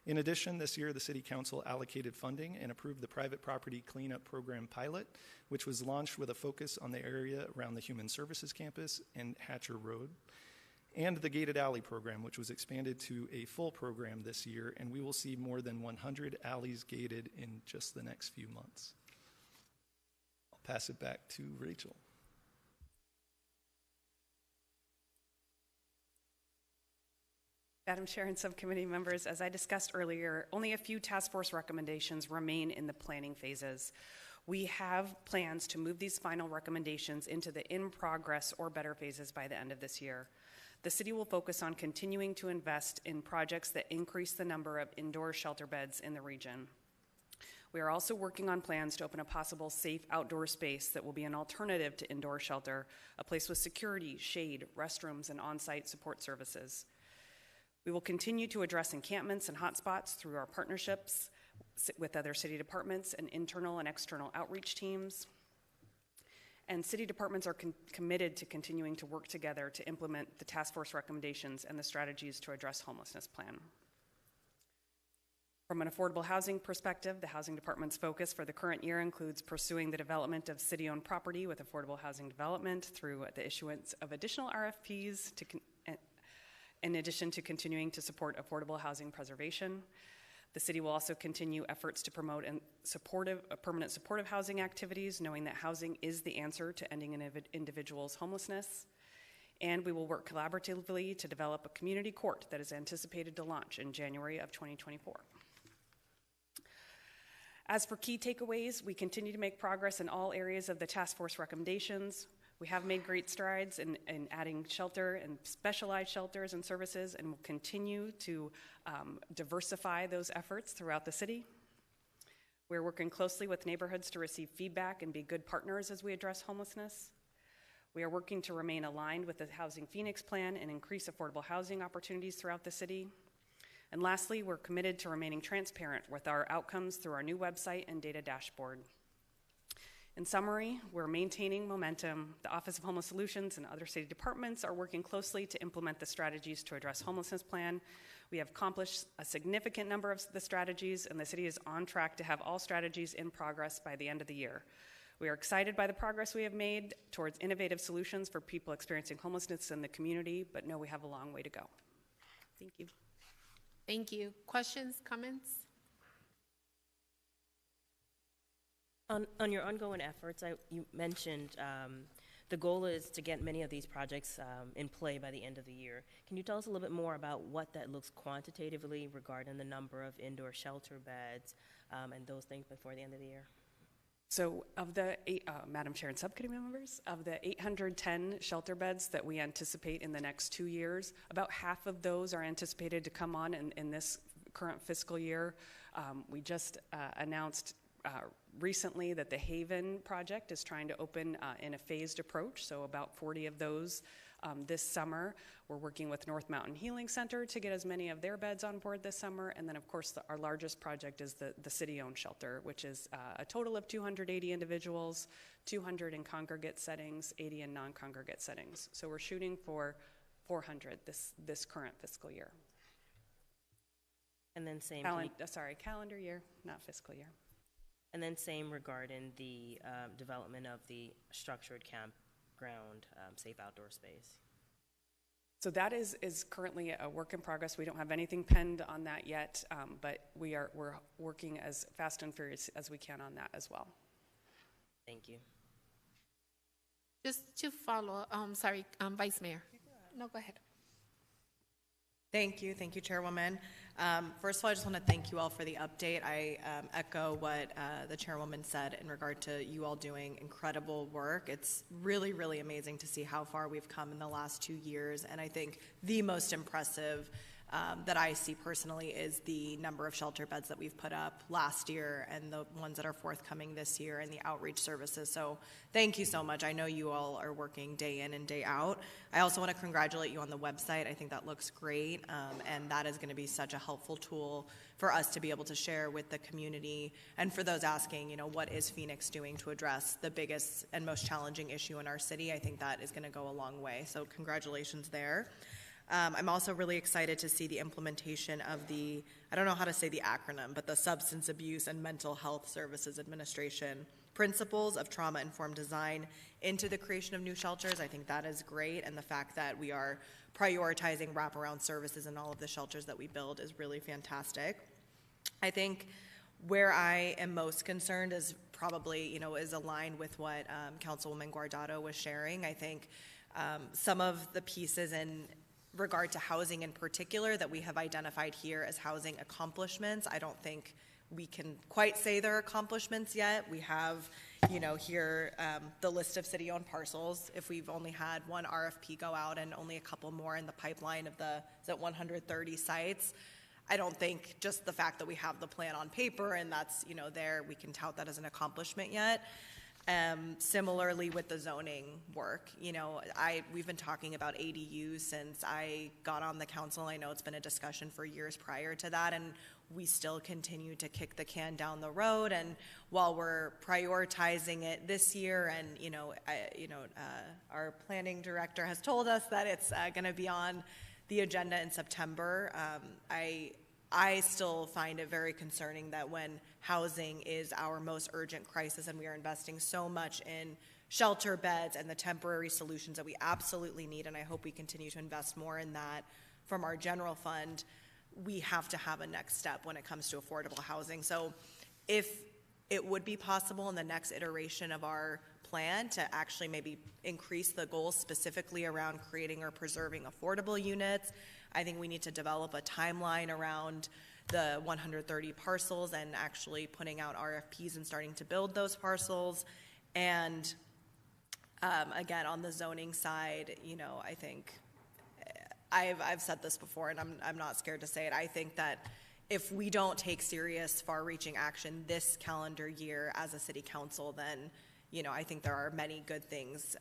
In addition, this year the City Council allocated funding and approved the private property cleanup program pilot, which was launched with a focus on the area around the Human Services Campus and Hatcher Road, and the gated alley program, which was expanded to a full program this year, and we will see more than 100 alleys gated in just the next few months. I'll pass it back to Rachel. Madam Chair and subcommittee members, as I discussed earlier, only a few task force recommendations remain in the planning phases. We have plans to move these final recommendations into the in-progress or better phases by the end of this year. The city will focus on continuing to invest in projects that increase the number of indoor shelter beds in the region. We are also working on plans to open a possible safe outdoor space that will be an alternative to indoor shelter, a place with security, shade, restrooms, and on-site support services. We will continue to address encampments and hotspots through our partnerships with other city departments and internal and external outreach teams. And city departments are committed to continuing to work together to implement the task force recommendations and the strategies to address homelessness plan. From an affordable housing perspective, the housing department's focus for the current year includes pursuing the development of city-owned property with affordable housing development through the issuance of additional RFPs in addition to continuing to support affordable housing preservation. The city will also continue efforts to promote permanent supportive housing activities, knowing that housing is the answer to ending an individual's homelessness. And we will work collaboratively to develop a community court that is anticipated to launch in January of 2024. As for key takeaways, we continue to make progress in all areas of the task force recommendations. We have made great strides in adding shelter and specialized shelters and services, and will continue to diversify those efforts throughout the city. We're working closely with neighborhoods to receive feedback and be good partners as we address homelessness. We are working to remain aligned with the Housing Phoenix plan and increase affordable housing opportunities throughout the city. And lastly, we're committed to remaining transparent with our outcomes through our new website and data dashboard. In summary, we're maintaining momentum. The Office of Homeless Solutions and other city departments are working closely to implement the strategies to address homelessness plan. We have accomplished a significant number of the strategies, and the city is on track to have all strategies in progress by the end of the year. We are excited by the progress we have made towards innovative solutions for people experiencing homelessness in the community, but know we have a long way to go. Thank you. Thank you. Questions, comments? On your ongoing efforts, you mentioned the goal is to get many of these projects in play by the end of the year. Can you tell us a little bit more about what that looks quantitatively regarding the number of indoor shelter beds and those things before the end of the year? So of the Madam Chair and subcommittee members, of the 810 shelter beds that we anticipate in the next 2 years, about half of those are anticipated to come on in this current fiscal year. We just announced recently that the Haven project is trying to open in a phased approach, so about 40 of those this summer. We're working with North Mountain Healing Center to get as many of their beds on board this summer, and then of course our largest project is the city-owned shelter, which is a total of 280 individuals, 200 in congregate settings, 80 in non-congregate settings. So we're shooting for 400 this current fiscal year. And then same calendar year, not fiscal year. And then same regarding the development of the structured campground safe outdoor space. So that is currently a work in progress. We don't have anything penned on that yet, but we're working as fast and furious as we can on that as well. Thank you. Just to follow, Vice Mayor. No, go ahead. Thank you, Chairwoman. First of all, I just want to thank you all for the update. I echo what the Chairwoman said in regard to you all doing incredible work. It's really, really amazing to see how far we've come in the last 2 years, and I think the most impressive that I see personally is the number of shelter beds that we've put up last year and the ones that are forthcoming this year and the outreach services. So thank you so much. I know you all are working day in and day out. I also want to congratulate you on the website. I think that looks great, and that is going to be such a helpful tool for us to be able to share with the community. And for those asking, what is Phoenix doing to address the biggest and most challenging issue in our city? I think that is going to go a long way. So congratulations there. I'm also really excited to see the implementation of I don't know how to say the acronym, but the Substance Abuse and Mental Health Services Administration principles of trauma-informed design into the creation of new shelters. I think that is great, and the fact that we are prioritizing wraparound services in all of the shelters that we build is really fantastic. I think where I am most concerned is probably, is aligned with what Councilwoman Guardado was sharing. I think some of the pieces in regard to housing in particular that we have identified here as housing accomplishments, I don't think we can quite say they're accomplishments yet. We have, here the list of city-owned parcels. If we've only had one RFP go out and only a couple more in the pipeline of the 130 sites, I don't think just the fact that we have the plan on paper and that's, there, we can tout that as an accomplishment yet. Similarly with the zoning work, you know, we've been talking about ADUs since I got on the council. I know it's been a discussion for years prior to that, and we still continue to kick the can down the road. And while we're prioritizing it this year, and our planning director has told us that it's going to be on the agenda in September, I still find it very concerning that when housing is our most urgent crisis and we are investing so much in shelter beds and the temporary solutions that we absolutely need, and I hope we continue to invest more in that from our general fund, we have to have a next step when it comes to affordable housing. So if it would be possible in the next iteration of our plan to actually maybe increase the goals specifically around creating or preserving affordable units, I think we need to develop a timeline around the 130 parcels and actually putting out RFPs and starting to build those parcels. And again, on the zoning side, you know, I think I've said this before, and I'm not scared to say it. I think that if we don't take serious, far-reaching action this calendar year as a city council, then, you know, I think there are many good things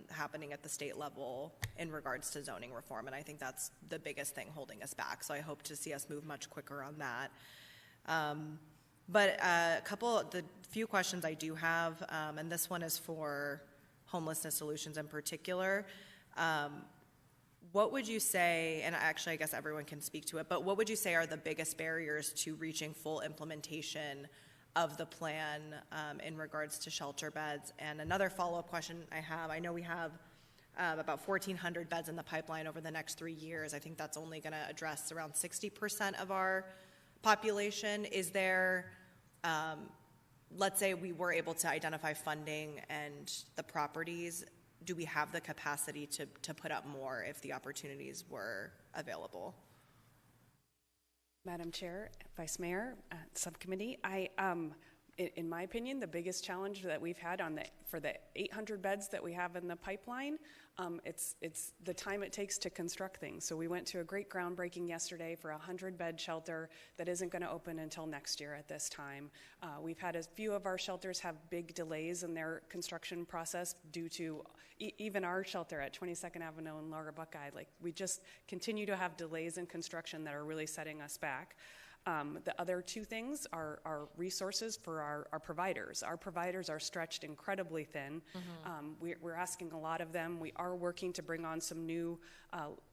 happening at the state level in regards to zoning reform, and I think that's the biggest thing holding us back. So I hope to see us move much quicker on that. But the few questions I do have, and this one is for homelessness solutions in particular. What would you say, and actually I guess everyone can speak to it, but what would you say are the biggest barriers to reaching full implementation of the plan in regards to shelter beds? And another follow-up question I know we have about 1,400 beds in the pipeline over the next 3 years. I think that's only going to address around 60% of our population. Is there, let's say we were able to identify funding and the properties, do we have the capacity to put up more if the opportunities were available? Madam Chair, Vice Mayor, Subcommittee, in my opinion, the biggest challenge that we've had for the 800 beds that we have in the pipeline, it's the time it takes to construct things. So we went to a great groundbreaking yesterday for a 100-bed shelter that isn't going to open until next year at this time. We've had a few of our shelters have big delays in their construction process due to even our shelter at 22nd Avenue and Lower Buckeye. Like, we just continue to have delays in construction that are really setting us back. The other two things are resources for our providers. Our providers are stretched incredibly thin. Mm-hmm. We're asking a lot of them. We are working to bring on some new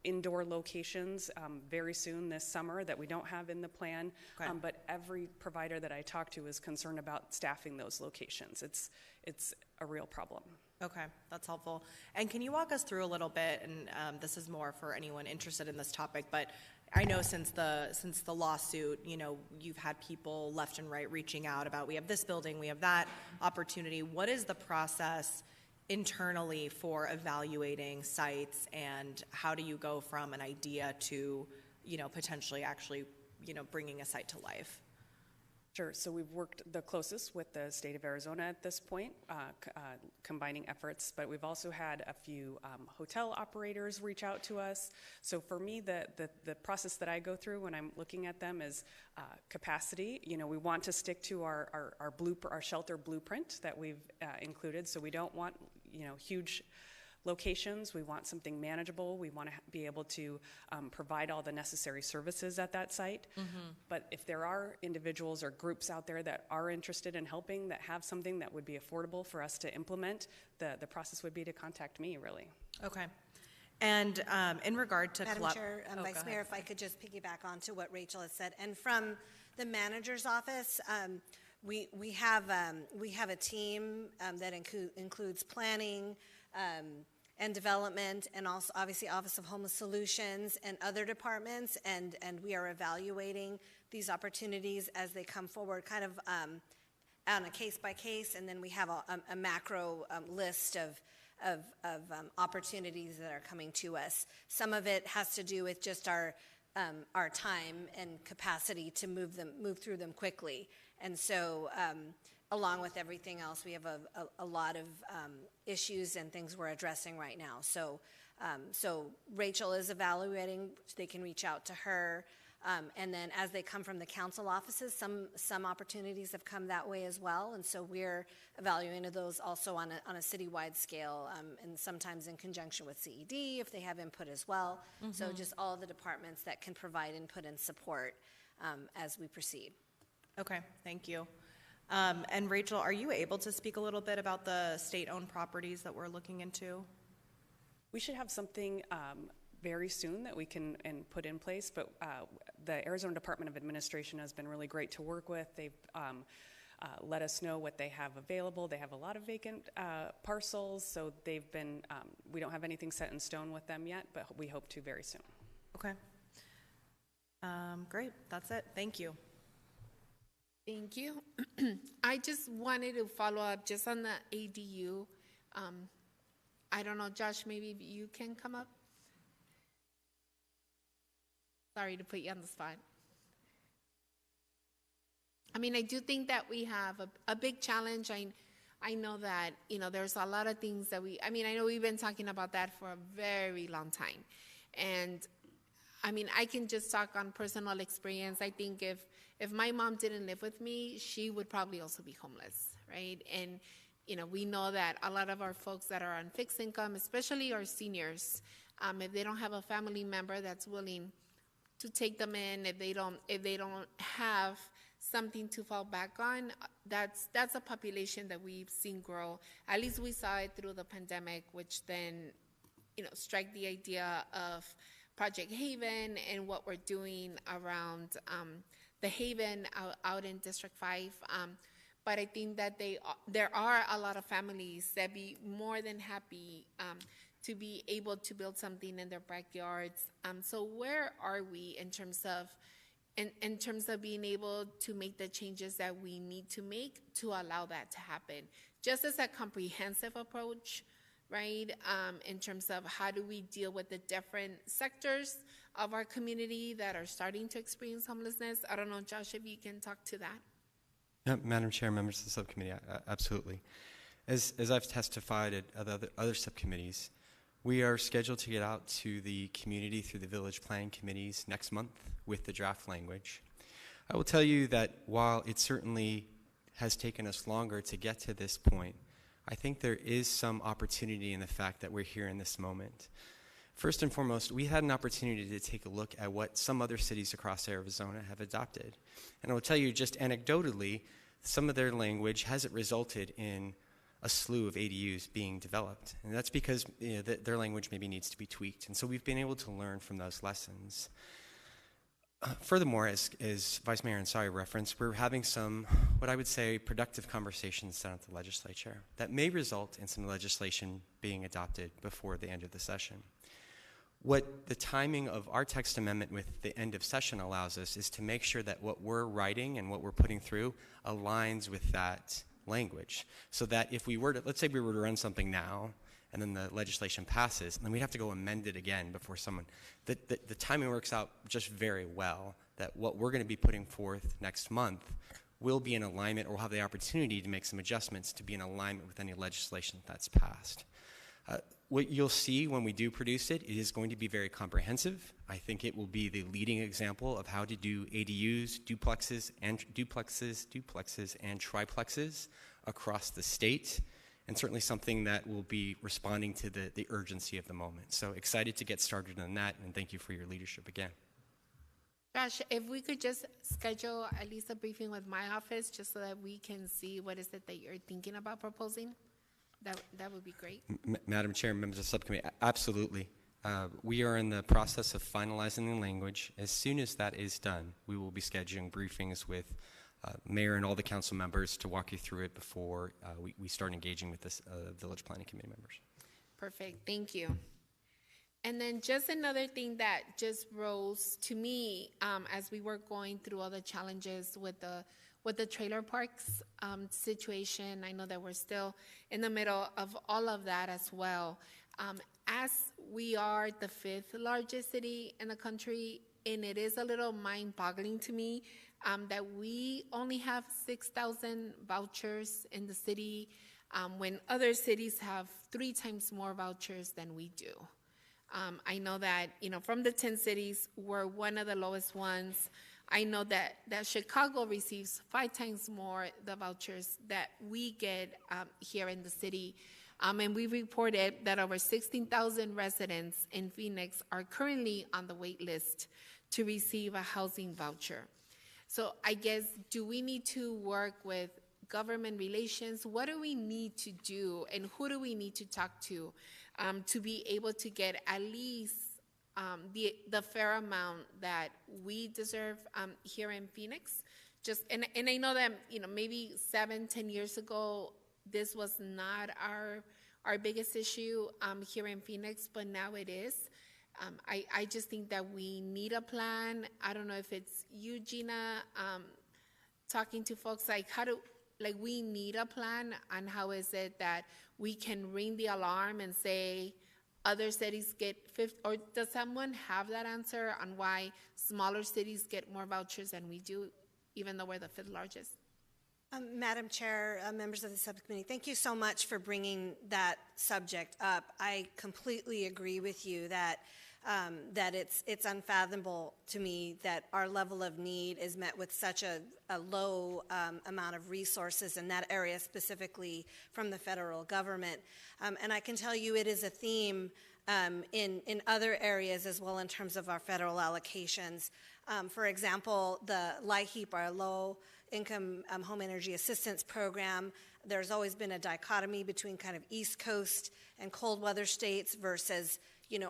indoor locations very soon this summer that we don't have in the plan. Okay. But every provider that I talk to is concerned about staffing those locations. It's a real problem. Okay, that's helpful. And can you walk us through a little bit, and this is more for anyone interested in this topic, but I know since the lawsuit, you know, you've had people left and right reaching out about, we have this building, we have that opportunity. What is the process internally for evaluating sites, and how do you go from an idea to, you know, potentially actually, you know, bringing a site to life? Sure. So we've worked the closest with the state of Arizona at this point, combining efforts, but we've also had a few hotel operators reach out to us. So for me, the process that I go through when I'm looking at them is capacity. You know, we want to stick to our shelter blueprint that we've included. So we don't want, you know, huge locations. We want something manageable. We want to be able to provide all the necessary services at that site. Mm-hmm. But if there are individuals or groups out there that are interested in helping, that have something that would be affordable for us to implement, the process would be to contact me, really. Okay. And in regard to Madam Chair, Vice Mayor, if I could just piggyback on to what Rachel has said. And from the manager's office, we have a team that includes planning, and development, and also obviously Office of Homeless Solutions and other departments, and we are evaluating these opportunities as they come forward, kind of on a case by case, and then we have a macro list of opportunities that are coming to us. Some of it has to do with just our time and capacity to move through them quickly, and so. Along with everything else, we have a lot of issues and things we're addressing right now. So Rachel is evaluating. They can reach out to her. And then as they come from the council offices, some opportunities have come that way as well. And so we're evaluating those also on a citywide scale, and sometimes in conjunction with CED if they have input as well. So just all the departments that can provide input and support as we proceed. Okay, thank you. And Rachel, are you able to speak a little bit about the state-owned properties that we're looking into? We should have something very soon that we can put in place, but the Arizona Department of Administration has been really great to work with. They've let us know what they have available. They have a lot of vacant parcels, so they've been, we don't have anything set in stone with them yet, but we hope to very soon. Okay. Great, that's it. Thank you. Thank you. I just wanted to follow up just on the ADU. I don't know, Josh, maybe you can come up. Sorry to put you on the spot. I mean, I do think that we have a big challenge. I know that, there's a lot of things that I know we've been talking about that for a very long time. And I can just talk on personal experience. I think if my mom didn't live with me, she would probably also be homeless, right? And, we know that a lot of our folks that are on fixed income, especially our seniors, if they don't have a family member that's willing to take them in, if they don't have something to fall back on, that's a population that we've seen grow. At least we saw it through the pandemic, which then, strike the idea of Project Haven and what we're doing around the Haven out in District 5. But I think that there are a lot of families that be more than happy to be able to build something in their backyards. So where are we in terms of being able to make the changes that we need to make to allow that to happen? Just as a comprehensive approach, right? In terms of how do we deal with the different sectors of our community that are starting to experience homelessness? I don't know, Josh, if you can talk to that. Madam Chair, members of the subcommittee, absolutely. As I've testified at other subcommittees, we are scheduled to get out to the community through the village planning committees next month with the draft language. I will tell you that while it certainly has taken us longer to get to this point, I think there is some opportunity in the fact that we're here in this moment. First and foremost, we had an opportunity to take a look at what some other cities across Arizona have adopted. And I will tell you just anecdotally, some of their language hasn't resulted in a slew of ADUs being developed. And that's because their language maybe needs to be tweaked. And so we've been able to learn from those lessons. Furthermore, as Vice Mayor Ansari referenced, we're having some, what I would say, productive conversations down at the legislature that may result in some legislation being adopted before the end of the session. What the timing of our text amendment with the end of session allows us is to make sure that what we're writing and what we're putting through aligns with that language. So that if we were to, let's say we were to run something now, and then the legislation passes, and then we'd have to go amend it again before someone, the timing works out just very well, that what we're going to be putting forth next month will be in alignment, or will have the opportunity to make some adjustments to be in alignment with any legislation that's passed. What you'll see when we do produce it, it is going to be very comprehensive. I think it will be the leading example of how to do ADUs, duplexes, and triplexes across the state, and certainly something that will be responding to the urgency of the moment. So excited to get started on that, and thank you for your leadership again. Josh, if we could just schedule at least a briefing with my office just so that we can see what is it that you're thinking about proposing, that would be great. Madam Chair, members of the subcommittee, absolutely. We are in the process of finalizing the language. As soon as that is done, we will be scheduling briefings with Mayor and all the council members to walk you through it before we start engaging with the village planning committee members. Perfect, thank you. And then just another thing that just rose to me as we were going through all the challenges with the trailer parks situation. I know that we're still in the middle of all of that as well. As we are the 5th largest city in the country, and it is a little mind-boggling to me that we only have 6,000 vouchers in the city when other cities have 3 times more vouchers than we do. I know that, from the 10 cities, we're one of the lowest ones. I know that Chicago receives 5 times more the vouchers that we get here in the city. And we reported that over 16,000 residents in Phoenix are currently on the wait list to receive a housing voucher. So I guess, do we need to work with government relations? What do we need to do, and who do we need to talk to be able to get at least the fair amount that we deserve here in Phoenix? And I know that maybe 7-10 years ago this was not our biggest issue here in Phoenix, but now it is. I just think that we need a plan. I don't know if it's you, Gina, talking to folks we need a plan on how is it that we can ring the alarm and say other cities get 50, or does someone have that answer on why smaller cities get more vouchers than we do, even though we're the 5th largest? Madam Chair, members of the subcommittee, thank you so much for bringing that subject up. I completely agree with you that it's unfathomable to me that our level of need is met with such a low amount of resources in that area, specifically from the federal government. And I can tell you it is a theme in other areas as well in terms of our federal allocations. For example, the LIHEAP, our Low Income Home Energy Assistance Program, there's always been a dichotomy between kind of East Coast and cold weather states versus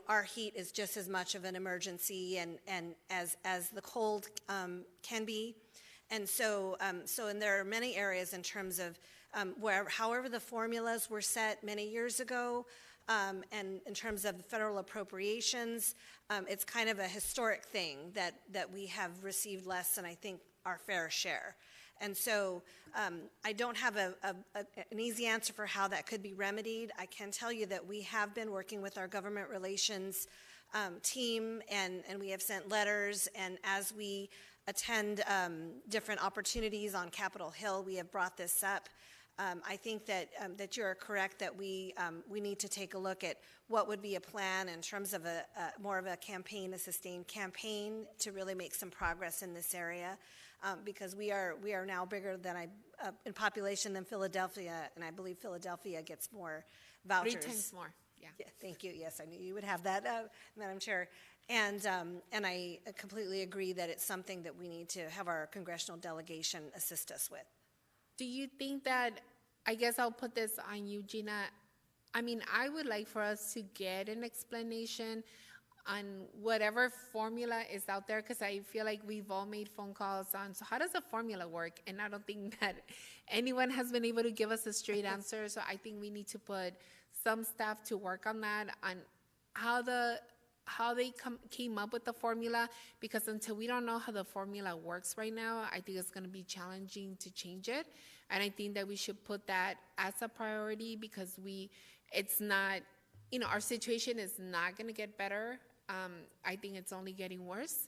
our heat is just as much of an emergency and as the cold can be. And so and there are many areas in terms of however the formulas were set many years ago, and in terms of the federal appropriations, it's kind of a historic thing that we have received less than I think our fair share. And so I don't have an easy answer for how that could be remedied. I can tell you that we have been working with our government relations team, and we have sent letters, and as we attend different opportunities on Capitol Hill, we have brought this up. I think that you're correct that we need to take a look at what would be a plan in terms of more of a sustained campaign to really make some progress in this area. Because we are now bigger than in population than Philadelphia, and I believe Philadelphia gets more vouchers. 3 times more. Yeah. Thank you. Yes, I knew you would have that, Madam Chair. And I completely agree that it's something that we need to have our congressional delegation assist us with. Do you think that, I guess I'll put this on you, Gina, I would like for us to get an explanation on whatever formula is out there, because I feel like we've all made phone calls on, so how does the formula work? And I don't think that anyone has been able to give us a straight answer, so I think we need to put some staff to work on that, on how they came up with the formula, because until we don't know how the formula works right now, I think it's going to be challenging to change it. And I think that we should put that as a priority, because it's not, our situation is not going to get better. I think it's only getting worse.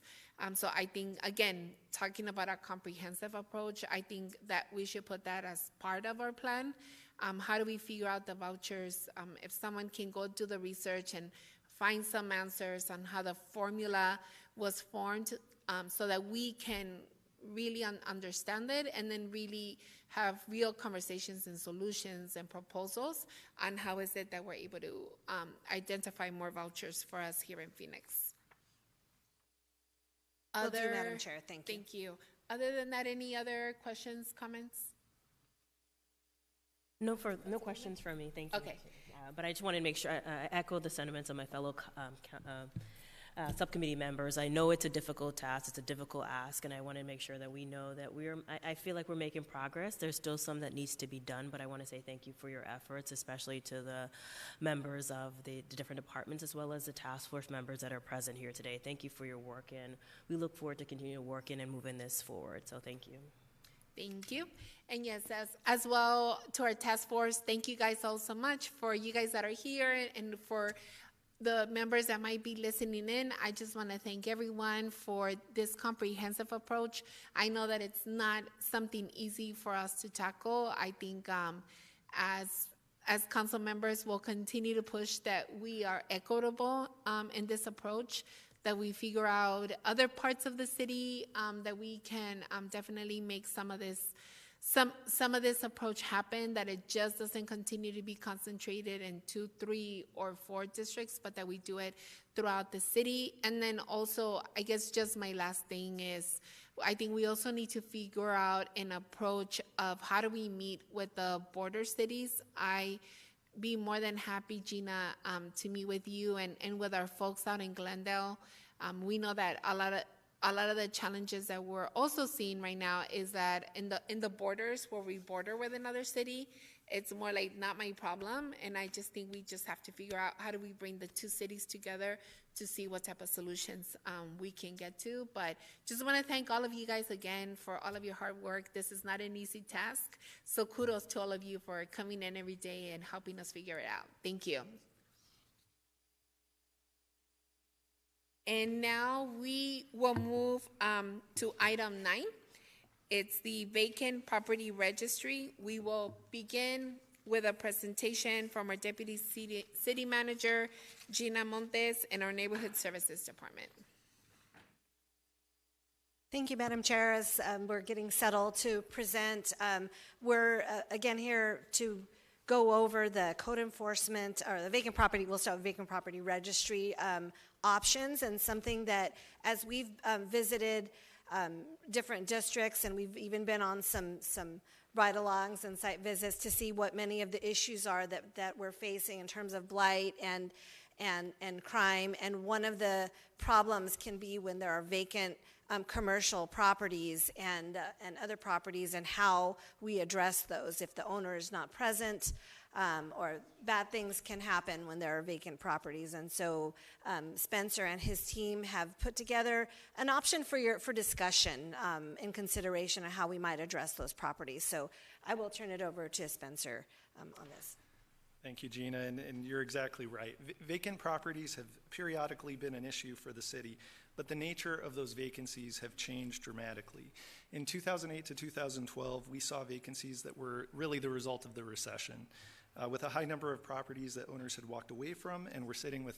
So I think, again, talking about a comprehensive approach, I think that we should put that as part of our plan. How do we figure out the vouchers? If someone can go do the research and find some answers on how the formula was formed, so that we can really understand it, and then really have real conversations and solutions and proposals on how is it that we're able to identify more vouchers for us here in Phoenix. Will do, Madam Chair. Thank you. Thank you. Other than that, any other questions, comments? No questions from me. Thank you. Okay. But I just wanted to make sure I echo the sentiments of my fellow subcommittee members. I know it's a difficult task, it's a difficult ask, and I want to make sure that we know that I feel like we're making progress. There's still some that needs to be done, but I want to say thank you for your efforts, especially to the members of the different departments, as well as the task force members that are present here today. Thank you for your work, and we look forward to continue working and moving this forward, so thank you. Thank you. And yes, as well to our task force, thank you guys all so much for you guys that are here, and for the members that might be listening in. I just want to thank everyone for this comprehensive approach. I know that it's not something easy for us to tackle. I think as as council members, will continue to push that we are equitable in this approach, that we figure out other parts of the city that we can definitely make some of this approach happen, that it just doesn't continue to be concentrated in 2, 3, or 4 districts, but that we do it throughout the city. And then also, I guess just my last thing is, I think we also need to figure out an approach of how do we meet with the border cities. I be more than happy, Gina, to meet with you and with our folks out in Glendale. We know that a lot of the challenges that we're also seeing right now is that in the borders where we border with another city, it's more like not my problem. And I just think we just have to figure out how do we bring the 2 cities together to see what type of solutions we can get to. But just want to thank all of you guys again for all of your hard work. This is not an easy task. So kudos to all of you for coming in every day and helping us figure it out. Thank you. And now we will move to item 9. It's the vacant property registry. We will begin with a presentation from our Deputy City Manager, Gina Montes, and our Neighborhood Services Department. Thank you, Madam Chair. As we're getting settled to present, we're again here to go over the code enforcement, or the vacant property, we'll start with vacant property registry options, and something that as we've visited different districts, and we've even been on some ride-alongs and site visits to see what many of the issues are that we're facing in terms of blight and crime. And one of the problems can be when there are vacant commercial properties and other properties, and how we address those if the owner is not present, or bad things can happen when there are vacant properties. And so Spencer and his team have put together an option for discussion in consideration of how we might address those properties. So I will turn it over to Spencer on this. Thank you, Gina, and you're exactly right. Vacant properties have periodically been an issue for the city, but the nature of those vacancies have changed dramatically. In 2008 to 2012, we saw vacancies that were really the result of the recession, with a high number of properties that owners had walked away from and were sitting with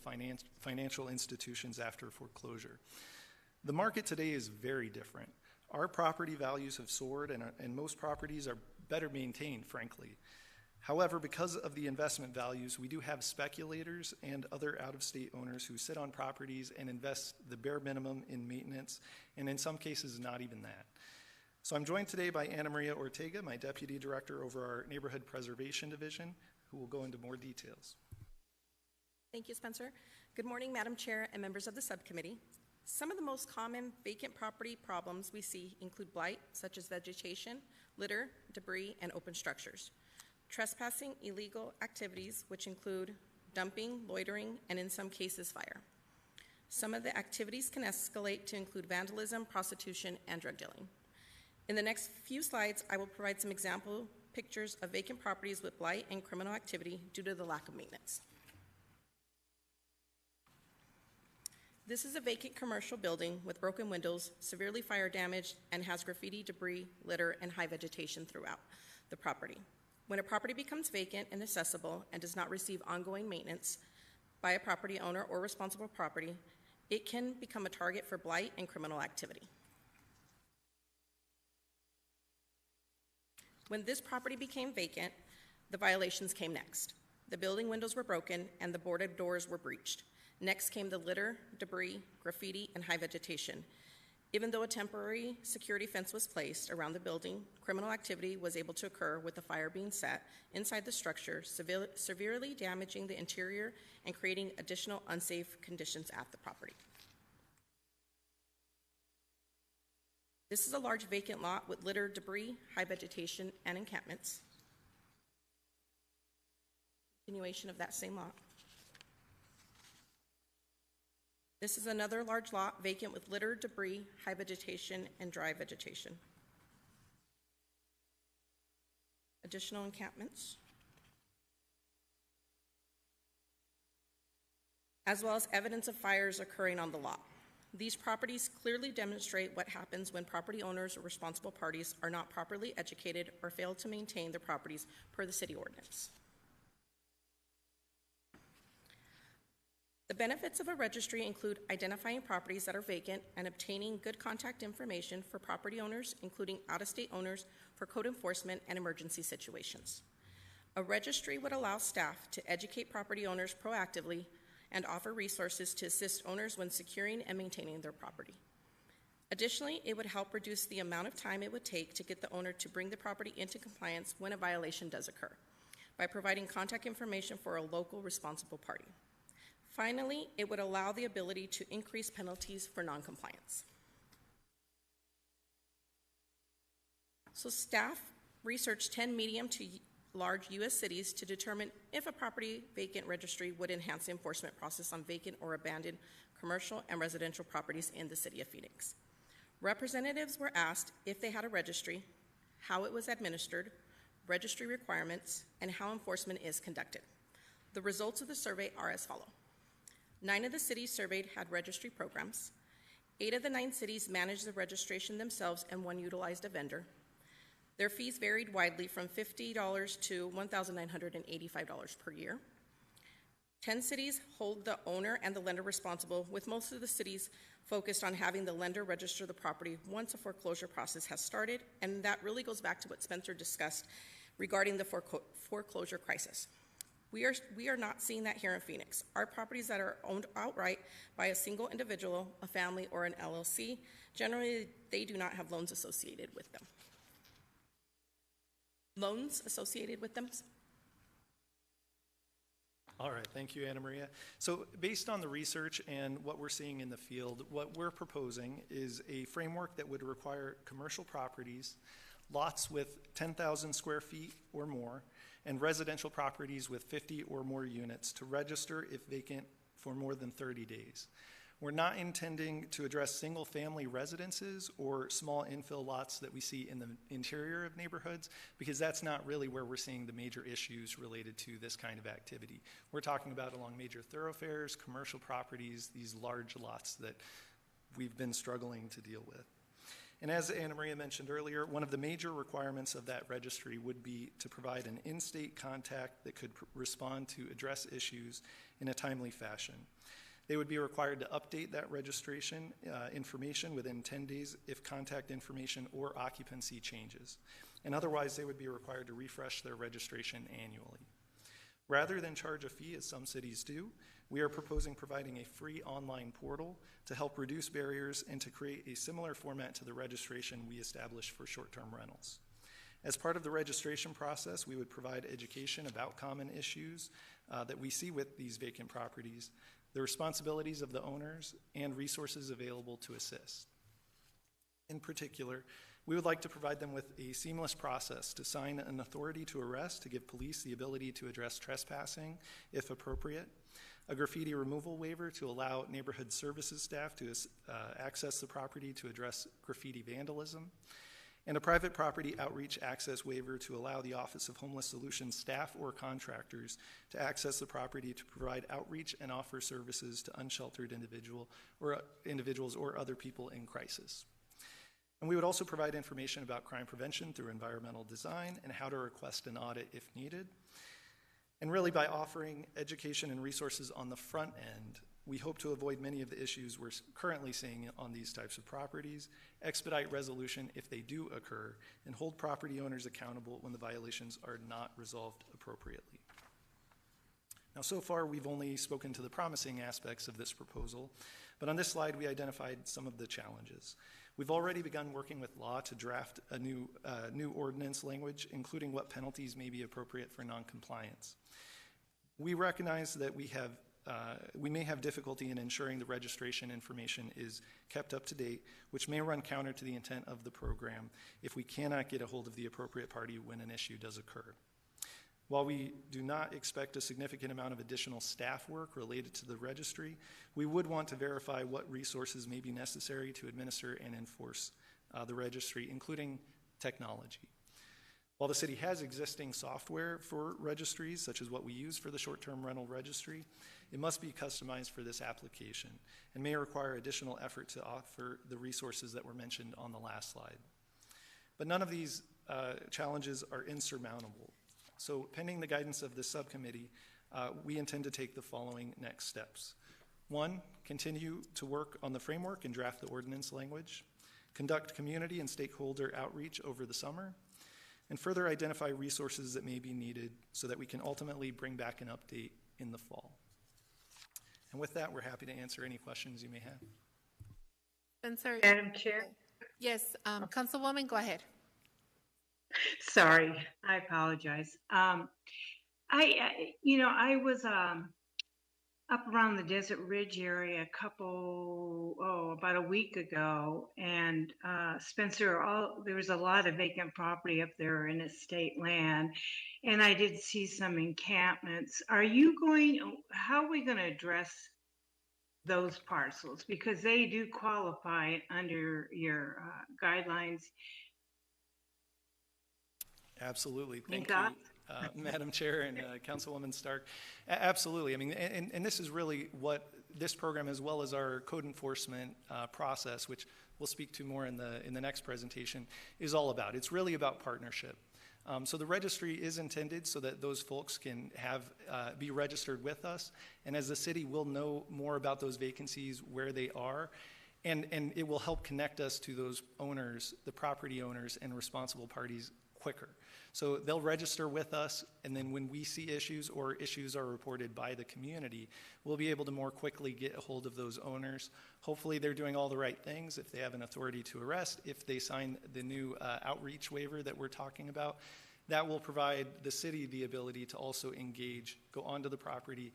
financial institutions after foreclosure. The market today is very different. Our property values have soared, and most properties are better maintained, frankly. However, because of the investment values, we do have speculators and other out-of-state owners who sit on properties and invest the bare minimum in maintenance, and in some cases, not even that. So I'm joined today by Ana Maria Ortega, my Deputy Director over our Neighborhood Preservation Division, who will go into more details. Thank you, Spencer. Good morning, Madam Chair and members of the subcommittee. Some of the most common vacant property problems we see include blight, such as vegetation, litter, debris, and open structures. Trespassing, illegal activities, which include dumping, loitering, and in some cases, fire. Some of the activities can escalate to include vandalism, prostitution, and drug dealing. In the next few slides, I will provide some example pictures of vacant properties with blight and criminal activity due to the lack of maintenance. This is a vacant commercial building with broken windows, severely fire damaged, and has graffiti, debris, litter, and high vegetation throughout the property. When a property becomes vacant and inaccessible and does not receive ongoing maintenance by a property owner or responsible property, it can become a target for blight and criminal activity. When this property became vacant, the violations came next. The building windows were broken and the boarded doors were breached. Next came the litter, debris, graffiti, and high vegetation. Even though a temporary security fence was placed around the building, criminal activity was able to occur with the fire being set inside the structure, severely damaging the interior and creating additional unsafe conditions at the property. This is a large vacant lot with litter, debris, high vegetation, and encampments. Continuation of that same lot. This is another large lot, vacant with litter, debris, high vegetation, and dry vegetation. Additional encampments, as well as evidence of fires occurring on the lot. These properties clearly demonstrate what happens when property owners or responsible parties are not properly educated or fail to maintain their properties per the city ordinance. The benefits of a registry include identifying properties that are vacant and obtaining good contact information for property owners, including out-of-state owners, for code enforcement and emergency situations. A registry would allow staff to educate property owners proactively and offer resources to assist owners when securing and maintaining their property. Additionally, it would help reduce the amount of time it would take to get the owner to bring the property into compliance when a violation does occur, by providing contact information for a local responsible party. Finally, it would allow the ability to increase penalties for noncompliance. So staff researched 10 medium to large U.S. cities to determine if a property vacant registry would enhance the enforcement process on vacant or abandoned commercial and residential properties in the city of Phoenix. Representatives were asked if they had a registry, how it was administered, registry requirements, and how enforcement is conducted. The results of the survey are as follows. 9 of the cities surveyed had registry programs. 8 of the 9 cities managed the registration themselves, and 1 utilized a vendor. Their fees varied widely from $50 to $1,985 per year. 10 cities hold the owner and the lender responsible, with most of the cities focused on having the lender register the property once a foreclosure process has started, and that really goes back to what Spencer discussed regarding the foreclosure crisis. We are not seeing that here in Phoenix. Our properties that are owned outright by a single individual, a family, or an LLC, generally they do not have loans associated with them. Loans associated with them? All right, thank you, Anna Maria. So based on the research and what we're seeing in the field, what we're proposing is a framework that would require commercial properties, lots with 10,000 square feet or more, and residential properties with 50 or more units to register if vacant for more than 30 days. We're not intending to address single-family residences or small infill lots that we see in the interior of neighborhoods, because that's not really where we're seeing the major issues related to this kind of activity. We're talking about along major thoroughfares, commercial properties, these large lots that we've been struggling to deal with. And as Anna Maria mentioned earlier, one of the major requirements of that registry would be to provide an in-state contact that could respond to address issues in a timely fashion. They would be required to update that registration information within 10 days if contact information or occupancy changes. And otherwise, they would be required to refresh their registration annually. Rather than charge a fee, as some cities do, we are proposing providing a free online portal to help reduce barriers and to create a similar format to the registration we established for short-term rentals. As part of the registration process, we would provide education about common issues that we see with these vacant properties, the responsibilities of the owners, and resources available to assist. In particular, we would like to provide them with a seamless process to sign an authority to arrest to give police the ability to address trespassing if appropriate, a graffiti removal waiver to allow neighborhood services staff to access the property to address graffiti vandalism, and a private property outreach access waiver to allow the Office of Homeless Solutions staff or contractors to access the property to provide outreach and offer services to unsheltered individuals or other people in crisis. And we would also provide information about crime prevention through environmental design and how to request an audit if needed. And really, by offering education and resources on the front end, we hope to avoid many of the issues we're currently seeing on these types of properties, expedite resolution if they do occur, and hold property owners accountable when the violations are not resolved appropriately. Now, so far, we've only spoken to the promising aspects of this proposal, but on this slide, we identified some of the challenges. We've already begun working with law to draft a new ordinance language, including what penalties may be appropriate for noncompliance. We recognize that we may have difficulty in ensuring the registration information is kept up to date, which may run counter to the intent of the program if we cannot get a hold of the appropriate party when an issue does occur. While we do not expect a significant amount of additional staff work related to the registry, we would want to verify what resources may be necessary to administer and enforce the registry, including technology. While the city has existing software for registries, such as what we use for the short-term rental registry, it must be customized for this application and may require additional effort to offer the resources that were mentioned on the last slide. But none of these challenges are insurmountable. So pending the guidance of this subcommittee, we intend to take the following next steps. 1, continue to work on the framework and draft the ordinance language, conduct community and stakeholder outreach over the summer, and further identify resources that may be needed so that we can ultimately bring back an update in the fall. And with that, we're happy to answer any questions you may have. Spencer? Madam Chair? Yes, Councilwoman, go ahead. Sorry, I apologize. I was up around the Desert Ridge area about a week ago, and Spencer, there was a lot of vacant property up there in estate land, and I did see some encampments. How are we going to address those parcels? Because they do qualify under your guidelines. Absolutely. Thank you, Madam Chair and Councilwoman Stark. Absolutely. I mean, and this is really what this program, as well as our code enforcement process, which we'll speak to more in the next presentation, is all about. It's really about partnership. So the registry is intended so that those folks can be registered with us, and as the city, we'll know more about those vacancies, where they are, and it will help connect us to those owners, the property owners and responsible parties quicker. So they'll register with us, and then when we see issues or issues are reported by the community, we'll be able to more quickly get a hold of those owners. Hopefully they're doing all the right things, if they have an authority to arrest, if they sign the new outreach waiver that we're talking about. That will provide the city the ability to also engage, go onto the property,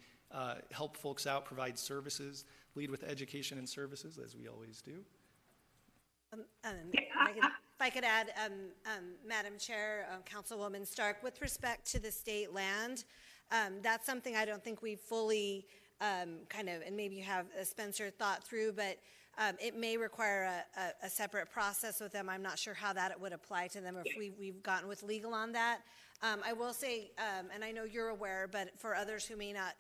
help folks out, provide services, lead with education and services, as we always do. If I could add, Madam Chair, Councilwoman Stark, with respect to the state land, that's something I don't think we fully and maybe you have Spencer thought through, but it may require a separate process with them. I'm not sure how that would apply to them, or if we've gotten with legal on that. I will say, and I know you're aware, but for others who may not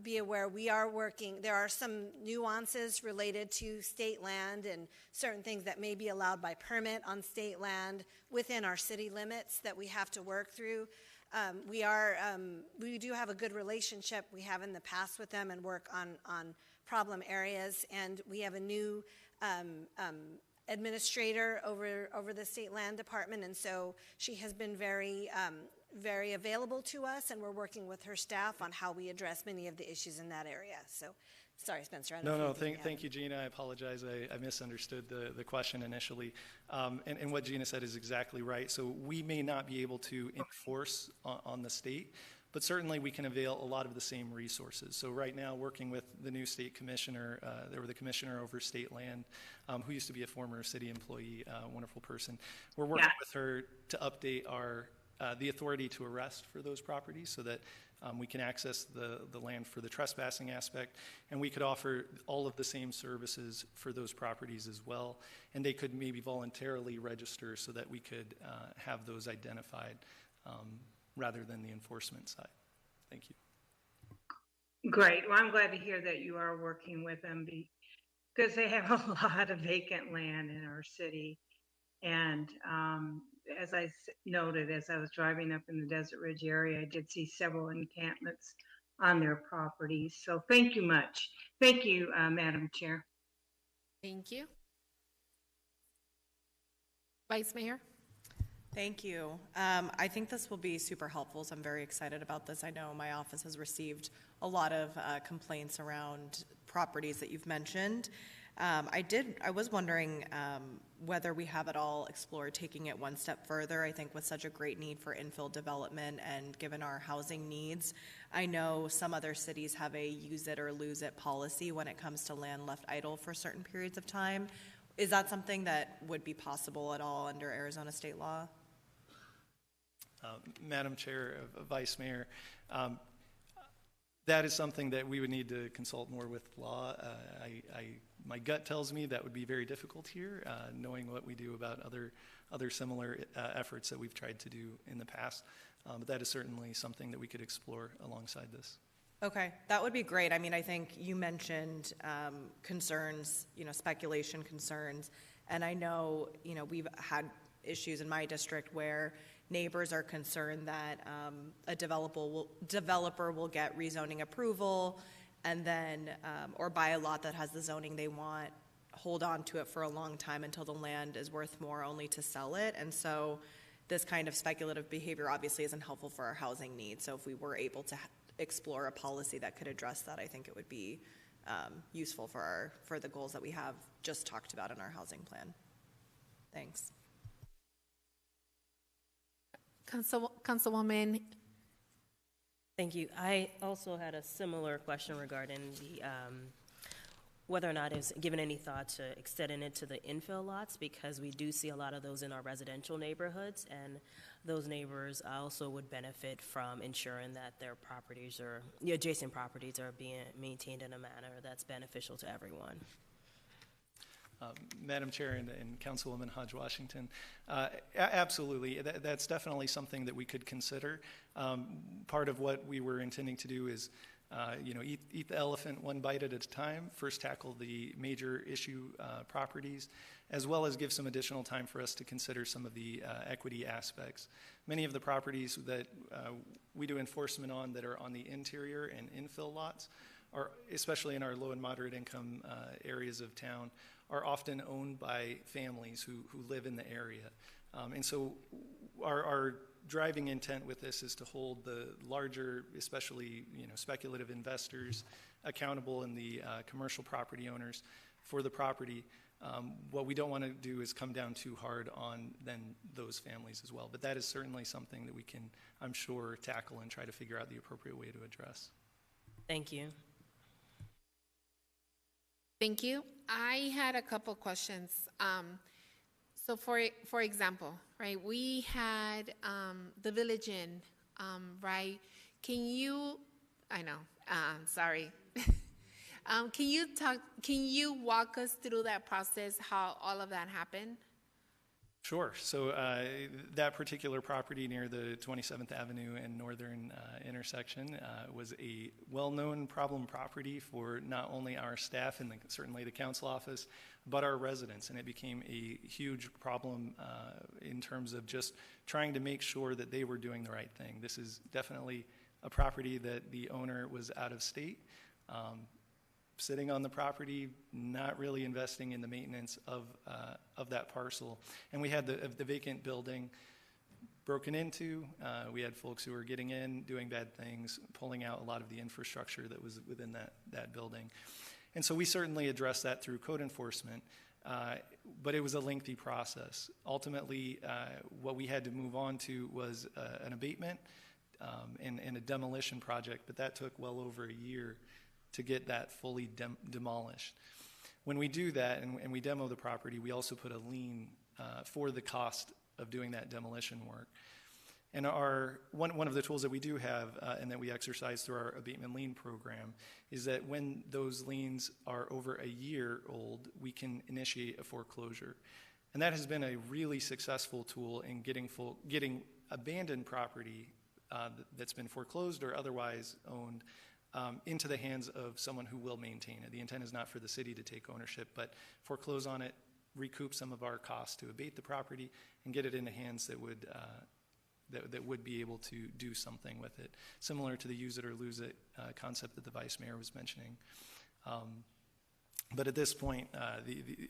be aware, we are working. There are some nuances related to state land and certain things that may be allowed by permit on state land within our city limits that we have to work through. We do have a good relationship we have in the past with them and work on problem areas, and we have a new administrator over the state land department, and so she has been very available to us, and we're working with her staff on how we address many of the issues in that area. So, sorry, Spencer. Thank you, Gina. I apologize. I misunderstood the question initially. And what Gina said is exactly right. So we may not be able to enforce on the state, but certainly we can avail a lot of the same resources. So right now, working with the new state commissioner, the commissioner over state land, who used to be a former city employee, wonderful person. We're working with her to update the authority to arrest for those properties so that we can access the land for the trespassing aspect, and we could offer all of the same services for those properties as well, and they could maybe voluntarily register so that we could have those identified rather than the enforcement side. Thank you. Great. Well, I'm glad to hear that you are working with them because they have a lot of vacant land in our city. And as I noted, as I was driving up in the Desert Ridge area, I did see several encampments on their properties. So thank you much. Thank you, Madam Chair. Thank you. Vice Mayor? Thank you. I think this will be super helpful, so I'm very excited about this. I know my office has received a lot of complaints around properties that you've mentioned. I was wondering whether we have at all explored taking it one step further. I think with such a great need for infill development and given our housing needs, I know some other cities have a use it or lose it policy when it comes to land left idle for certain periods of time. Is that something that would be possible at all under Arizona state law? Madam Chair, Vice Mayor, that is something that we would need to consult more with law. My gut tells me that would be very difficult here, knowing what we do about other similar efforts that we've tried to do in the past. But that is certainly something that we could explore alongside this. Okay, that would be great. I mean, I think you mentioned concerns, speculation concerns, and I know, we've had issues in my district where neighbors are concerned that a developer will get rezoning approval, and then, or buy a lot that has the zoning they want, hold on to it for a long time until the land is worth more only to sell it. And so this kind of speculative behavior obviously isn't helpful for our housing needs. So if we were able to explore a policy that could address that, I think it would be useful for the goals that we have just talked about in our housing plan. Thanks. Councilwoman. Thank you. I also had a similar question regarding the whether or not it's given any thought to extending it to the infill lots, because we do see a lot of those in our residential neighborhoods, and those neighbors also would benefit from ensuring that their properties or the adjacent properties are being maintained in a manner that's beneficial to everyone. Madam Chair and Councilwoman Hodge-Washington, absolutely. That's definitely something that we could consider. Part of what we were intending to do is eat the elephant one bite at a time, first tackle the major issue properties, as well as give some additional time for us to consider some of the equity aspects. Many of the properties that we do enforcement on that are on the interior and infill lots, are, especially in our low and moderate income areas of town, are often owned by families who live in the area. And so our driving intent with this is to hold the larger, especially speculative investors, accountable, and the commercial property owners for the property. What we don't want to do is come down too hard on then those families as well. But that is certainly something that we can, I'm sure, tackle and try to figure out the appropriate way to address. Thank you. Thank you. I had a couple questions. So for example, right, we had the Village Inn, right? Can you, I know, sorry. Can you walk us through that process, how all of that happened? Sure. So that particular property near the 27th Avenue and Northern intersection was a well-known problem property for not only our staff and certainly the council office, but our residents. And it became a huge problem in terms of just trying to make sure that they were doing the right thing. This is definitely a property that the owner was out of state, sitting on the property, not really investing in the maintenance of that parcel. And we had the vacant building broken into. We had folks who were getting in, doing bad things, pulling out a lot of the infrastructure that was within that building. And so we certainly addressed that through code enforcement, but it was a lengthy process. Ultimately, what we had to move on to was an abatement and a demolition project, but that took well over a year to get that fully demolished. When we do that and we demo the property, we also put a lien for the cost of doing that demolition work. And one of the tools that we do have and that we exercise through our abatement lien program is that when those liens are over a year old, we can initiate a foreclosure. And that has been a really successful tool in getting abandoned property that's been foreclosed or otherwise owned into the hands of someone who will maintain it. The intent is not for the city to take ownership, but foreclose on it, recoup some of our costs to abate the property, and get it into hands that would be able to do something with it, similar to the use it or lose it concept that the Vice Mayor was mentioning. But at this point,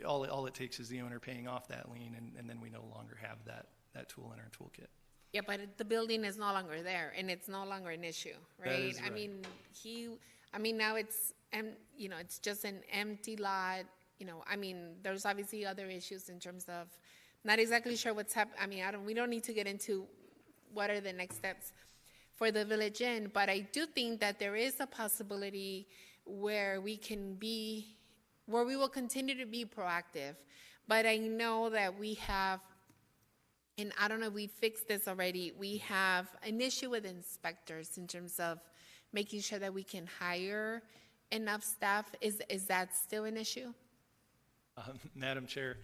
all it takes is the owner paying off that lien, and then we no longer have that tool in our toolkit. Yeah, but the building is no longer there, and it's no longer an issue, right? That is right. I mean, now it's just an empty lot. There's obviously other issues in terms of not exactly sure what's happening. We don't need to get into what are the next steps for the Village Inn, but I do think that there is a possibility where we will continue to be proactive. But I know that we have, and I don't know if we fixed this already, we have an issue with inspectors in terms of making sure that we can hire enough staff. Is that still an issue? Madam Chair,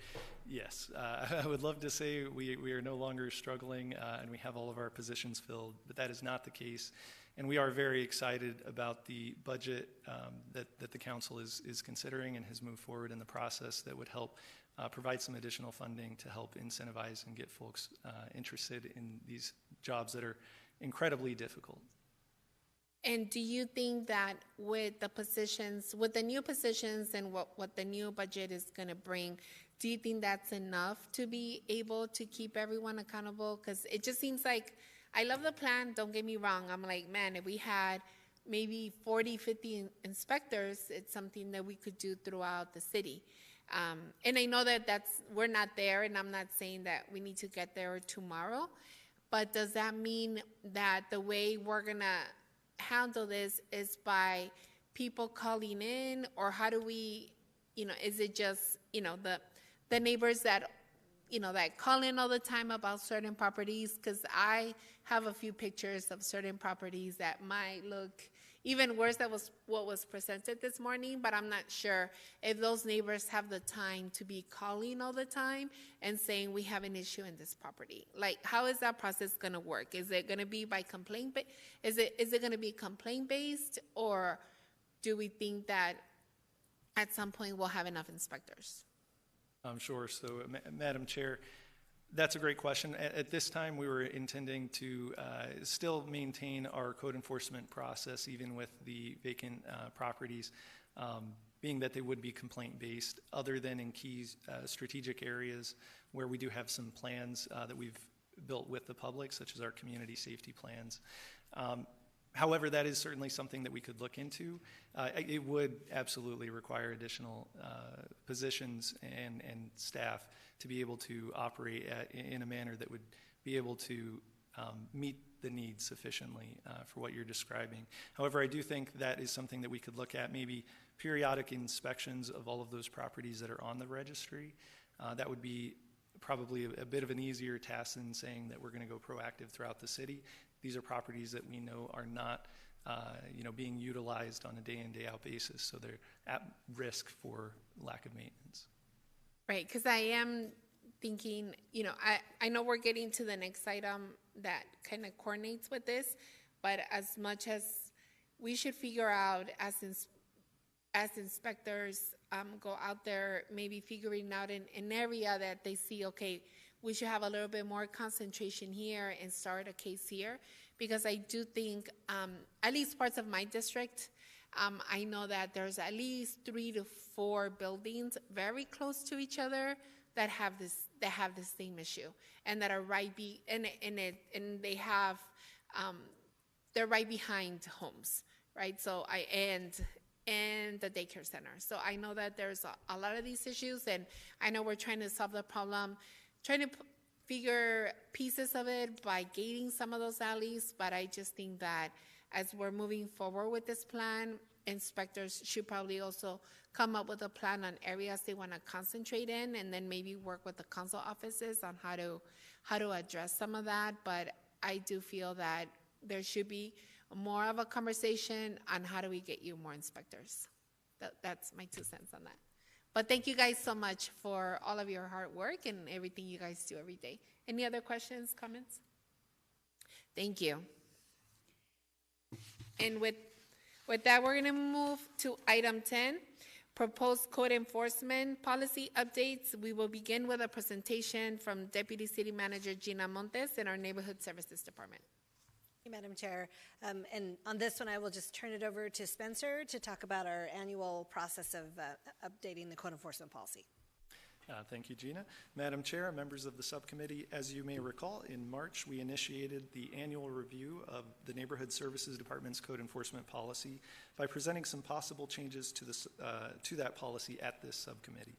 yes. I would love to say we are no longer struggling and we have all of our positions filled, but that is not the case. And we are very excited about the budget that the council is considering and has moved forward in the process that would help provide some additional funding to help incentivize and get folks interested in these jobs that are incredibly difficult. And do you think that with the positions, with the new positions and what the new budget is going to bring, do you think that's enough to be able to keep everyone accountable? Because it just seems like, I love the plan, don't get me wrong. I'm like, man, if we had maybe 40, 50 inspectors, it's something that we could do throughout the city. And I know that we're not there, and I'm not saying that we need to get there tomorrow, but does that mean that the way we're going to handle this is by people calling in, or how do we, is it just, the neighbors that, that call in all the time about certain properties? Because I have a few pictures of certain properties that might look even worse than what was presented this morning, but I'm not sure if those neighbors have the time to be calling all the time and saying we have an issue in this property. Like, how is that process going to work? Is it going to be by complaint? Is it going to be complaint based, or do we think that at some point we'll have enough inspectors? Sure. So, Madam Chair, that's a great question. At this time, we were intending to still maintain our code enforcement process, even with the vacant properties, being that they would be complaint-based, other than in key strategic areas where we do have some plans that we've built with the public, such as our community safety plans. However, that is certainly something that we could look into. It would absolutely require additional positions and staff to be able to operate in a manner that would be able to meet the needs sufficiently for what you're describing. However, I do think that is something that we could look at, maybe periodic inspections of all of those properties that are on the registry. That would be probably a bit of an easier task than saying that we're going to go proactive throughout the city. These are properties that we know are not being utilized on a day-in, day-out basis, so they're at risk for lack of maintenance. Right, because I am thinking, I know we're getting to the next item that kind of coordinates with this, but as much as we should figure out as inspectors go out there, maybe figuring out an area that they see, okay, we should have a little bit more concentration here and start a case here, because I do think, at least parts of my district, I know that there's at least 3 to 4 buildings very close to each other that have the same issue, and that are they're right behind homes, right? So and the daycare center. So I know that there's a lot of these issues, and I know we're trying to solve the problem, trying to figure pieces of it by gating some of those alleys, but I just think that as we're moving forward with this plan, inspectors should probably also come up with a plan on areas they want to concentrate in, and then maybe work with the council offices on how to address some of that. But I do feel that there should be more of a conversation on how do we get you more inspectors. That's my 2 cents on that. But thank you guys so much for all of your hard work and everything you guys do every day. Any other questions, comments? Thank you. And with that, we're going to move to item 10, proposed code enforcement policy updates. We will begin with a presentation from Deputy City Manager Gina Montes in our Neighborhood Services Department. Thank you, Madam Chair. And on this one, I will just turn it over to Spencer to talk about our annual process of updating the code enforcement policy. Thank you, Gina. Madam Chair, members of the subcommittee, as you may recall, in March we initiated the annual review of the Neighborhood Services Department's code enforcement policy by presenting some possible changes to that policy at this subcommittee.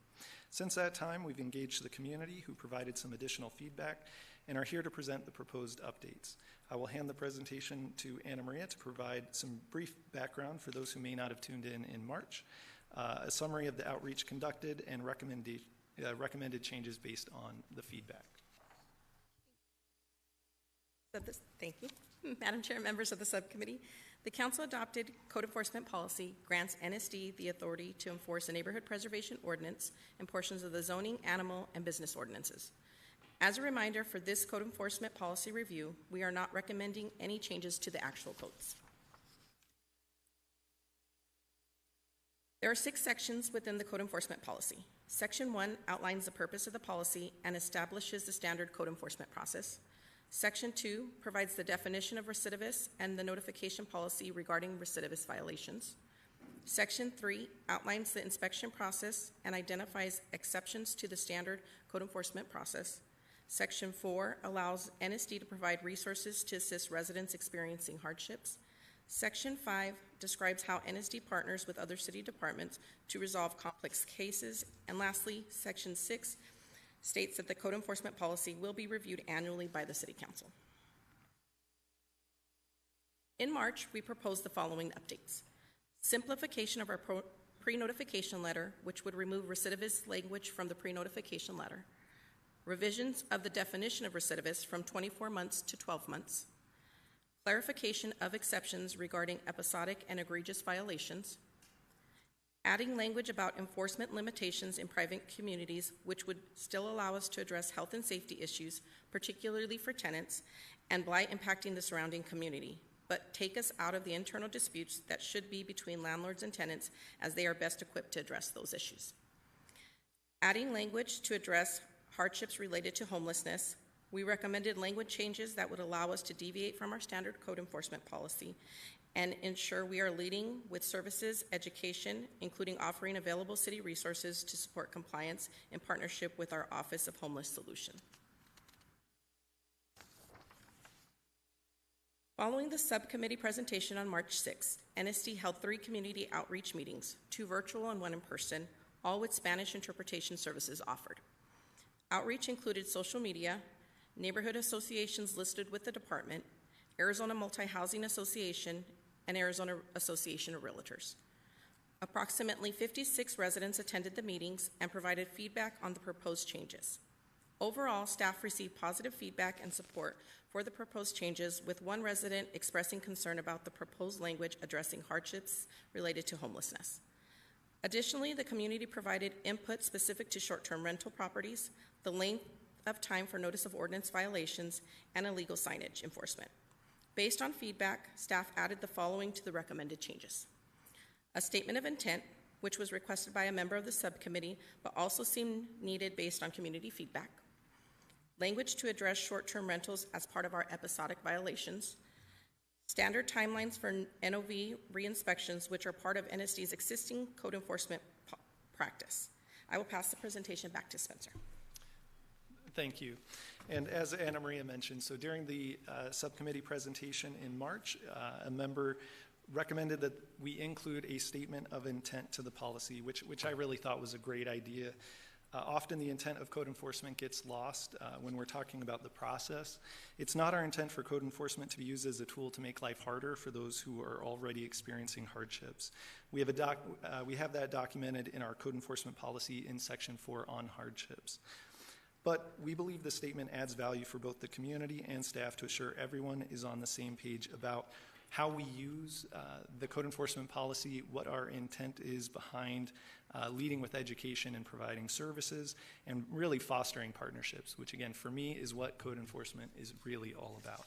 Since that time, we've engaged the community, who provided some additional feedback and are here to present the proposed updates. I will hand the presentation to Anna Maria to provide some brief background for those who may not have tuned in March, a summary of the outreach conducted, and recommended changes based on the feedback. Thank you. Madam Chair, members of the subcommittee, the Council adopted code enforcement policy grants NSD the authority to enforce the neighborhood preservation ordinance and portions of the zoning, animal, and business ordinances. As a reminder, for this code enforcement policy review, we are not recommending any changes to the actual codes. There are 6 sections within the code enforcement policy. Section 1 outlines the purpose of the policy and establishes the standard code enforcement process. Section 2 provides the definition of recidivist and the notification policy regarding recidivist violations. Section 3 outlines the inspection process and identifies exceptions to the standard code enforcement process. Section 4 allows NSD to provide resources to assist residents experiencing hardships. Section 5 describes how NSD partners with other city departments to resolve complex cases. And lastly, Section 6 states that the code enforcement policy will be reviewed annually by the City Council. In March, we proposed the following updates. Simplification of our pre-notification letter, which would remove recidivist language from the pre-notification letter. Revisions of the definition of recidivist from 24 months to 12 months. Clarification of exceptions regarding episodic and egregious violations. Adding language about enforcement limitations in private communities, which would still allow us to address health and safety issues, particularly for tenants, and blight impacting the surrounding community, but take us out of the internal disputes that should be between landlords and tenants, as they are best equipped to address those issues. Adding language to address hardships related to homelessness. We recommended language changes that would allow us to deviate from our standard code enforcement policy and ensure we are leading with services, education, including offering available city resources to support compliance in partnership with our Office of Homeless Solutions. Following the subcommittee presentation on March 6th, NSD held 3 community outreach meetings, 2 virtual and 1 in person, all with Spanish interpretation services offered. Outreach included social media, neighborhood associations listed with the department, Arizona Multi-Housing Association, and Arizona Association of Realtors. Approximately 56 residents attended the meetings and provided feedback on the proposed changes. Overall, staff received positive feedback and support for the proposed changes, with 1 resident expressing concern about the proposed language addressing hardships related to homelessness. Additionally, the community provided input specific to short-term rental properties, the length of time for notice of ordinance violations, and illegal signage enforcement. Based on feedback, staff added the following to the recommended changes. A statement of intent, which was requested by a member of the subcommittee, but also seemed needed based on community feedback. Language to address short-term rentals as part of our episodic violations. Standard timelines for NOV re-inspections, which are part of NSD's existing code enforcement practice. I will pass the presentation back to Spencer. Thank you. And as Anna Maria mentioned, so during the subcommittee presentation in March, a member recommended that we include a statement of intent to the policy, which I really thought was a great idea. Often the intent of code enforcement gets lost when we're talking about the process. It's not our intent for code enforcement to be used as a tool to make life harder for those who are already experiencing hardships. We have that documented in our code enforcement policy in Section 4 on hardships. But we believe the statement adds value for both the community and staff to assure everyone is on the same page about how we use the code enforcement policy, what our intent is behind leading with education and providing services, and really fostering partnerships, which again, for me, is what code enforcement is really all about.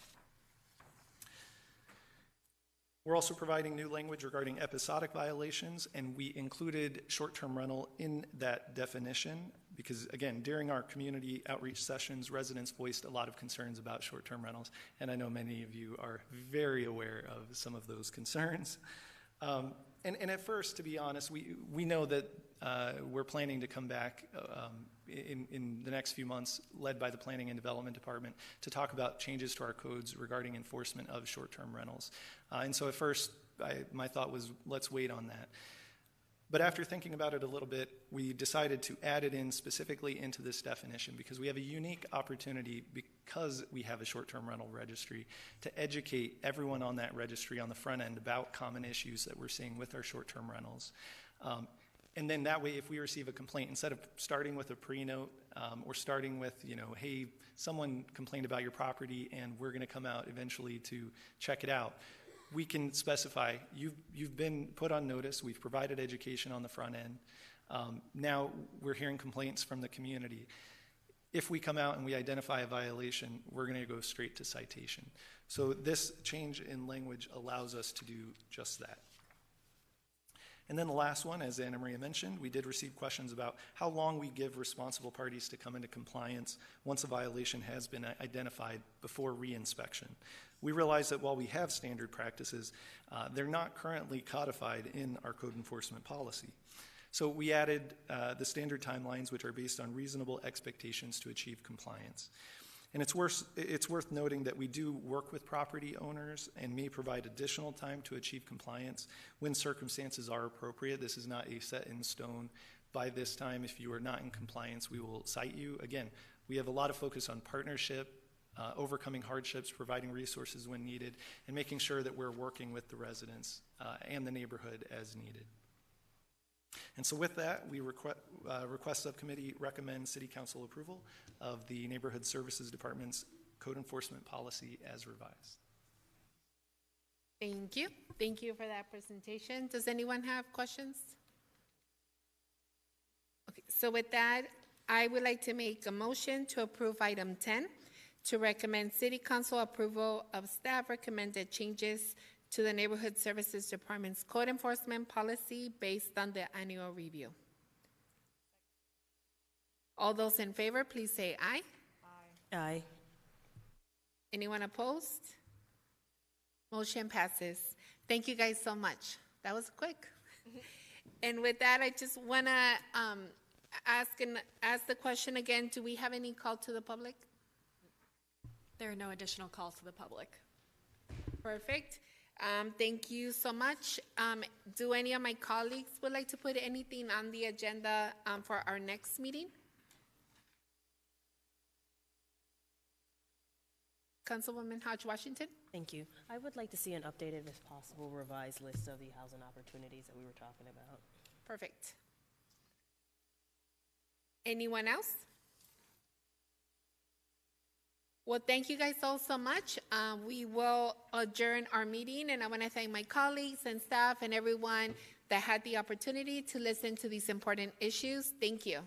We're also providing new language regarding episodic violations, and we included short-term rental in that definition because, again, during our community outreach sessions, residents voiced a lot of concerns about short-term rentals, and I know many of you are very aware of some of those concerns. And at first, to be honest, we know that we're planning to come back in the next few months, led by the Planning and Development Department, to talk about changes to our codes regarding enforcement of short-term rentals. And so at first, my thought was, let's wait on that. But after thinking about it a little bit, we decided to add it in specifically into this definition because we have a unique opportunity, because we have a short-term rental registry, to educate everyone on that registry on the front end about common issues that we're seeing with our short-term rentals. And then that way, if we receive a complaint, instead of starting with a pre-note or starting with, hey, someone complained about your property and we're going to come out eventually to check it out, we can specify, you've been put on notice, we've provided education on the front end, now we're hearing complaints from the community. If we come out and we identify a violation, we're going to go straight to citation. So this change in language allows us to do just that. And then the last one, as Anna Maria mentioned, we did receive questions about how long we give responsible parties to come into compliance once a violation has been identified before reinspection. We realize that while we have standard practices, they're not currently codified in our code enforcement policy. So we added the standard timelines, which are based on reasonable expectations to achieve compliance. And it's worth noting that we do work with property owners and may provide additional time to achieve compliance when circumstances are appropriate. This is not a set in stone. By this time, if you are not in compliance, we will cite you. Again, we have a lot of focus on partnership, overcoming hardships, providing resources when needed, and making sure that we're working with the residents and the neighborhood as needed. And so with that, we request Subcommittee recommend City Council approval of the Neighborhood Services Department's Code Enforcement Policy as revised. Thank you. Thank you for that presentation. Does anyone have questions? Okay, so with that, I would like to make a motion to approve item 10, to recommend City Council approval of staff recommended changes to the Neighborhood Services Department's Code Enforcement Policy based on the annual review. All those in favor, please say aye. Aye. Aye. Anyone opposed? Motion passes. Thank you guys so much. That was quick. And with that, I just want to ask the question again, do we have any call to the public? There are no additional calls to the public. Perfect. Thank you so much. Do any of my colleagues would like to put anything on the agenda for our next meeting? Councilwoman Hodge Washington? Thank you. I would like to see an updated, if possible, revised list of the housing opportunities that we were talking about. Perfect. Anyone else? Well, thank you guys all so much. We will adjourn our meeting, and I want to thank my colleagues and staff and everyone that had the opportunity to listen to these important issues. Thank you.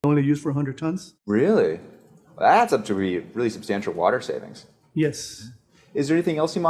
Only used for 100 tons? Really? Well, that adds up to be really substantial water savings. Yes. Is there anything else you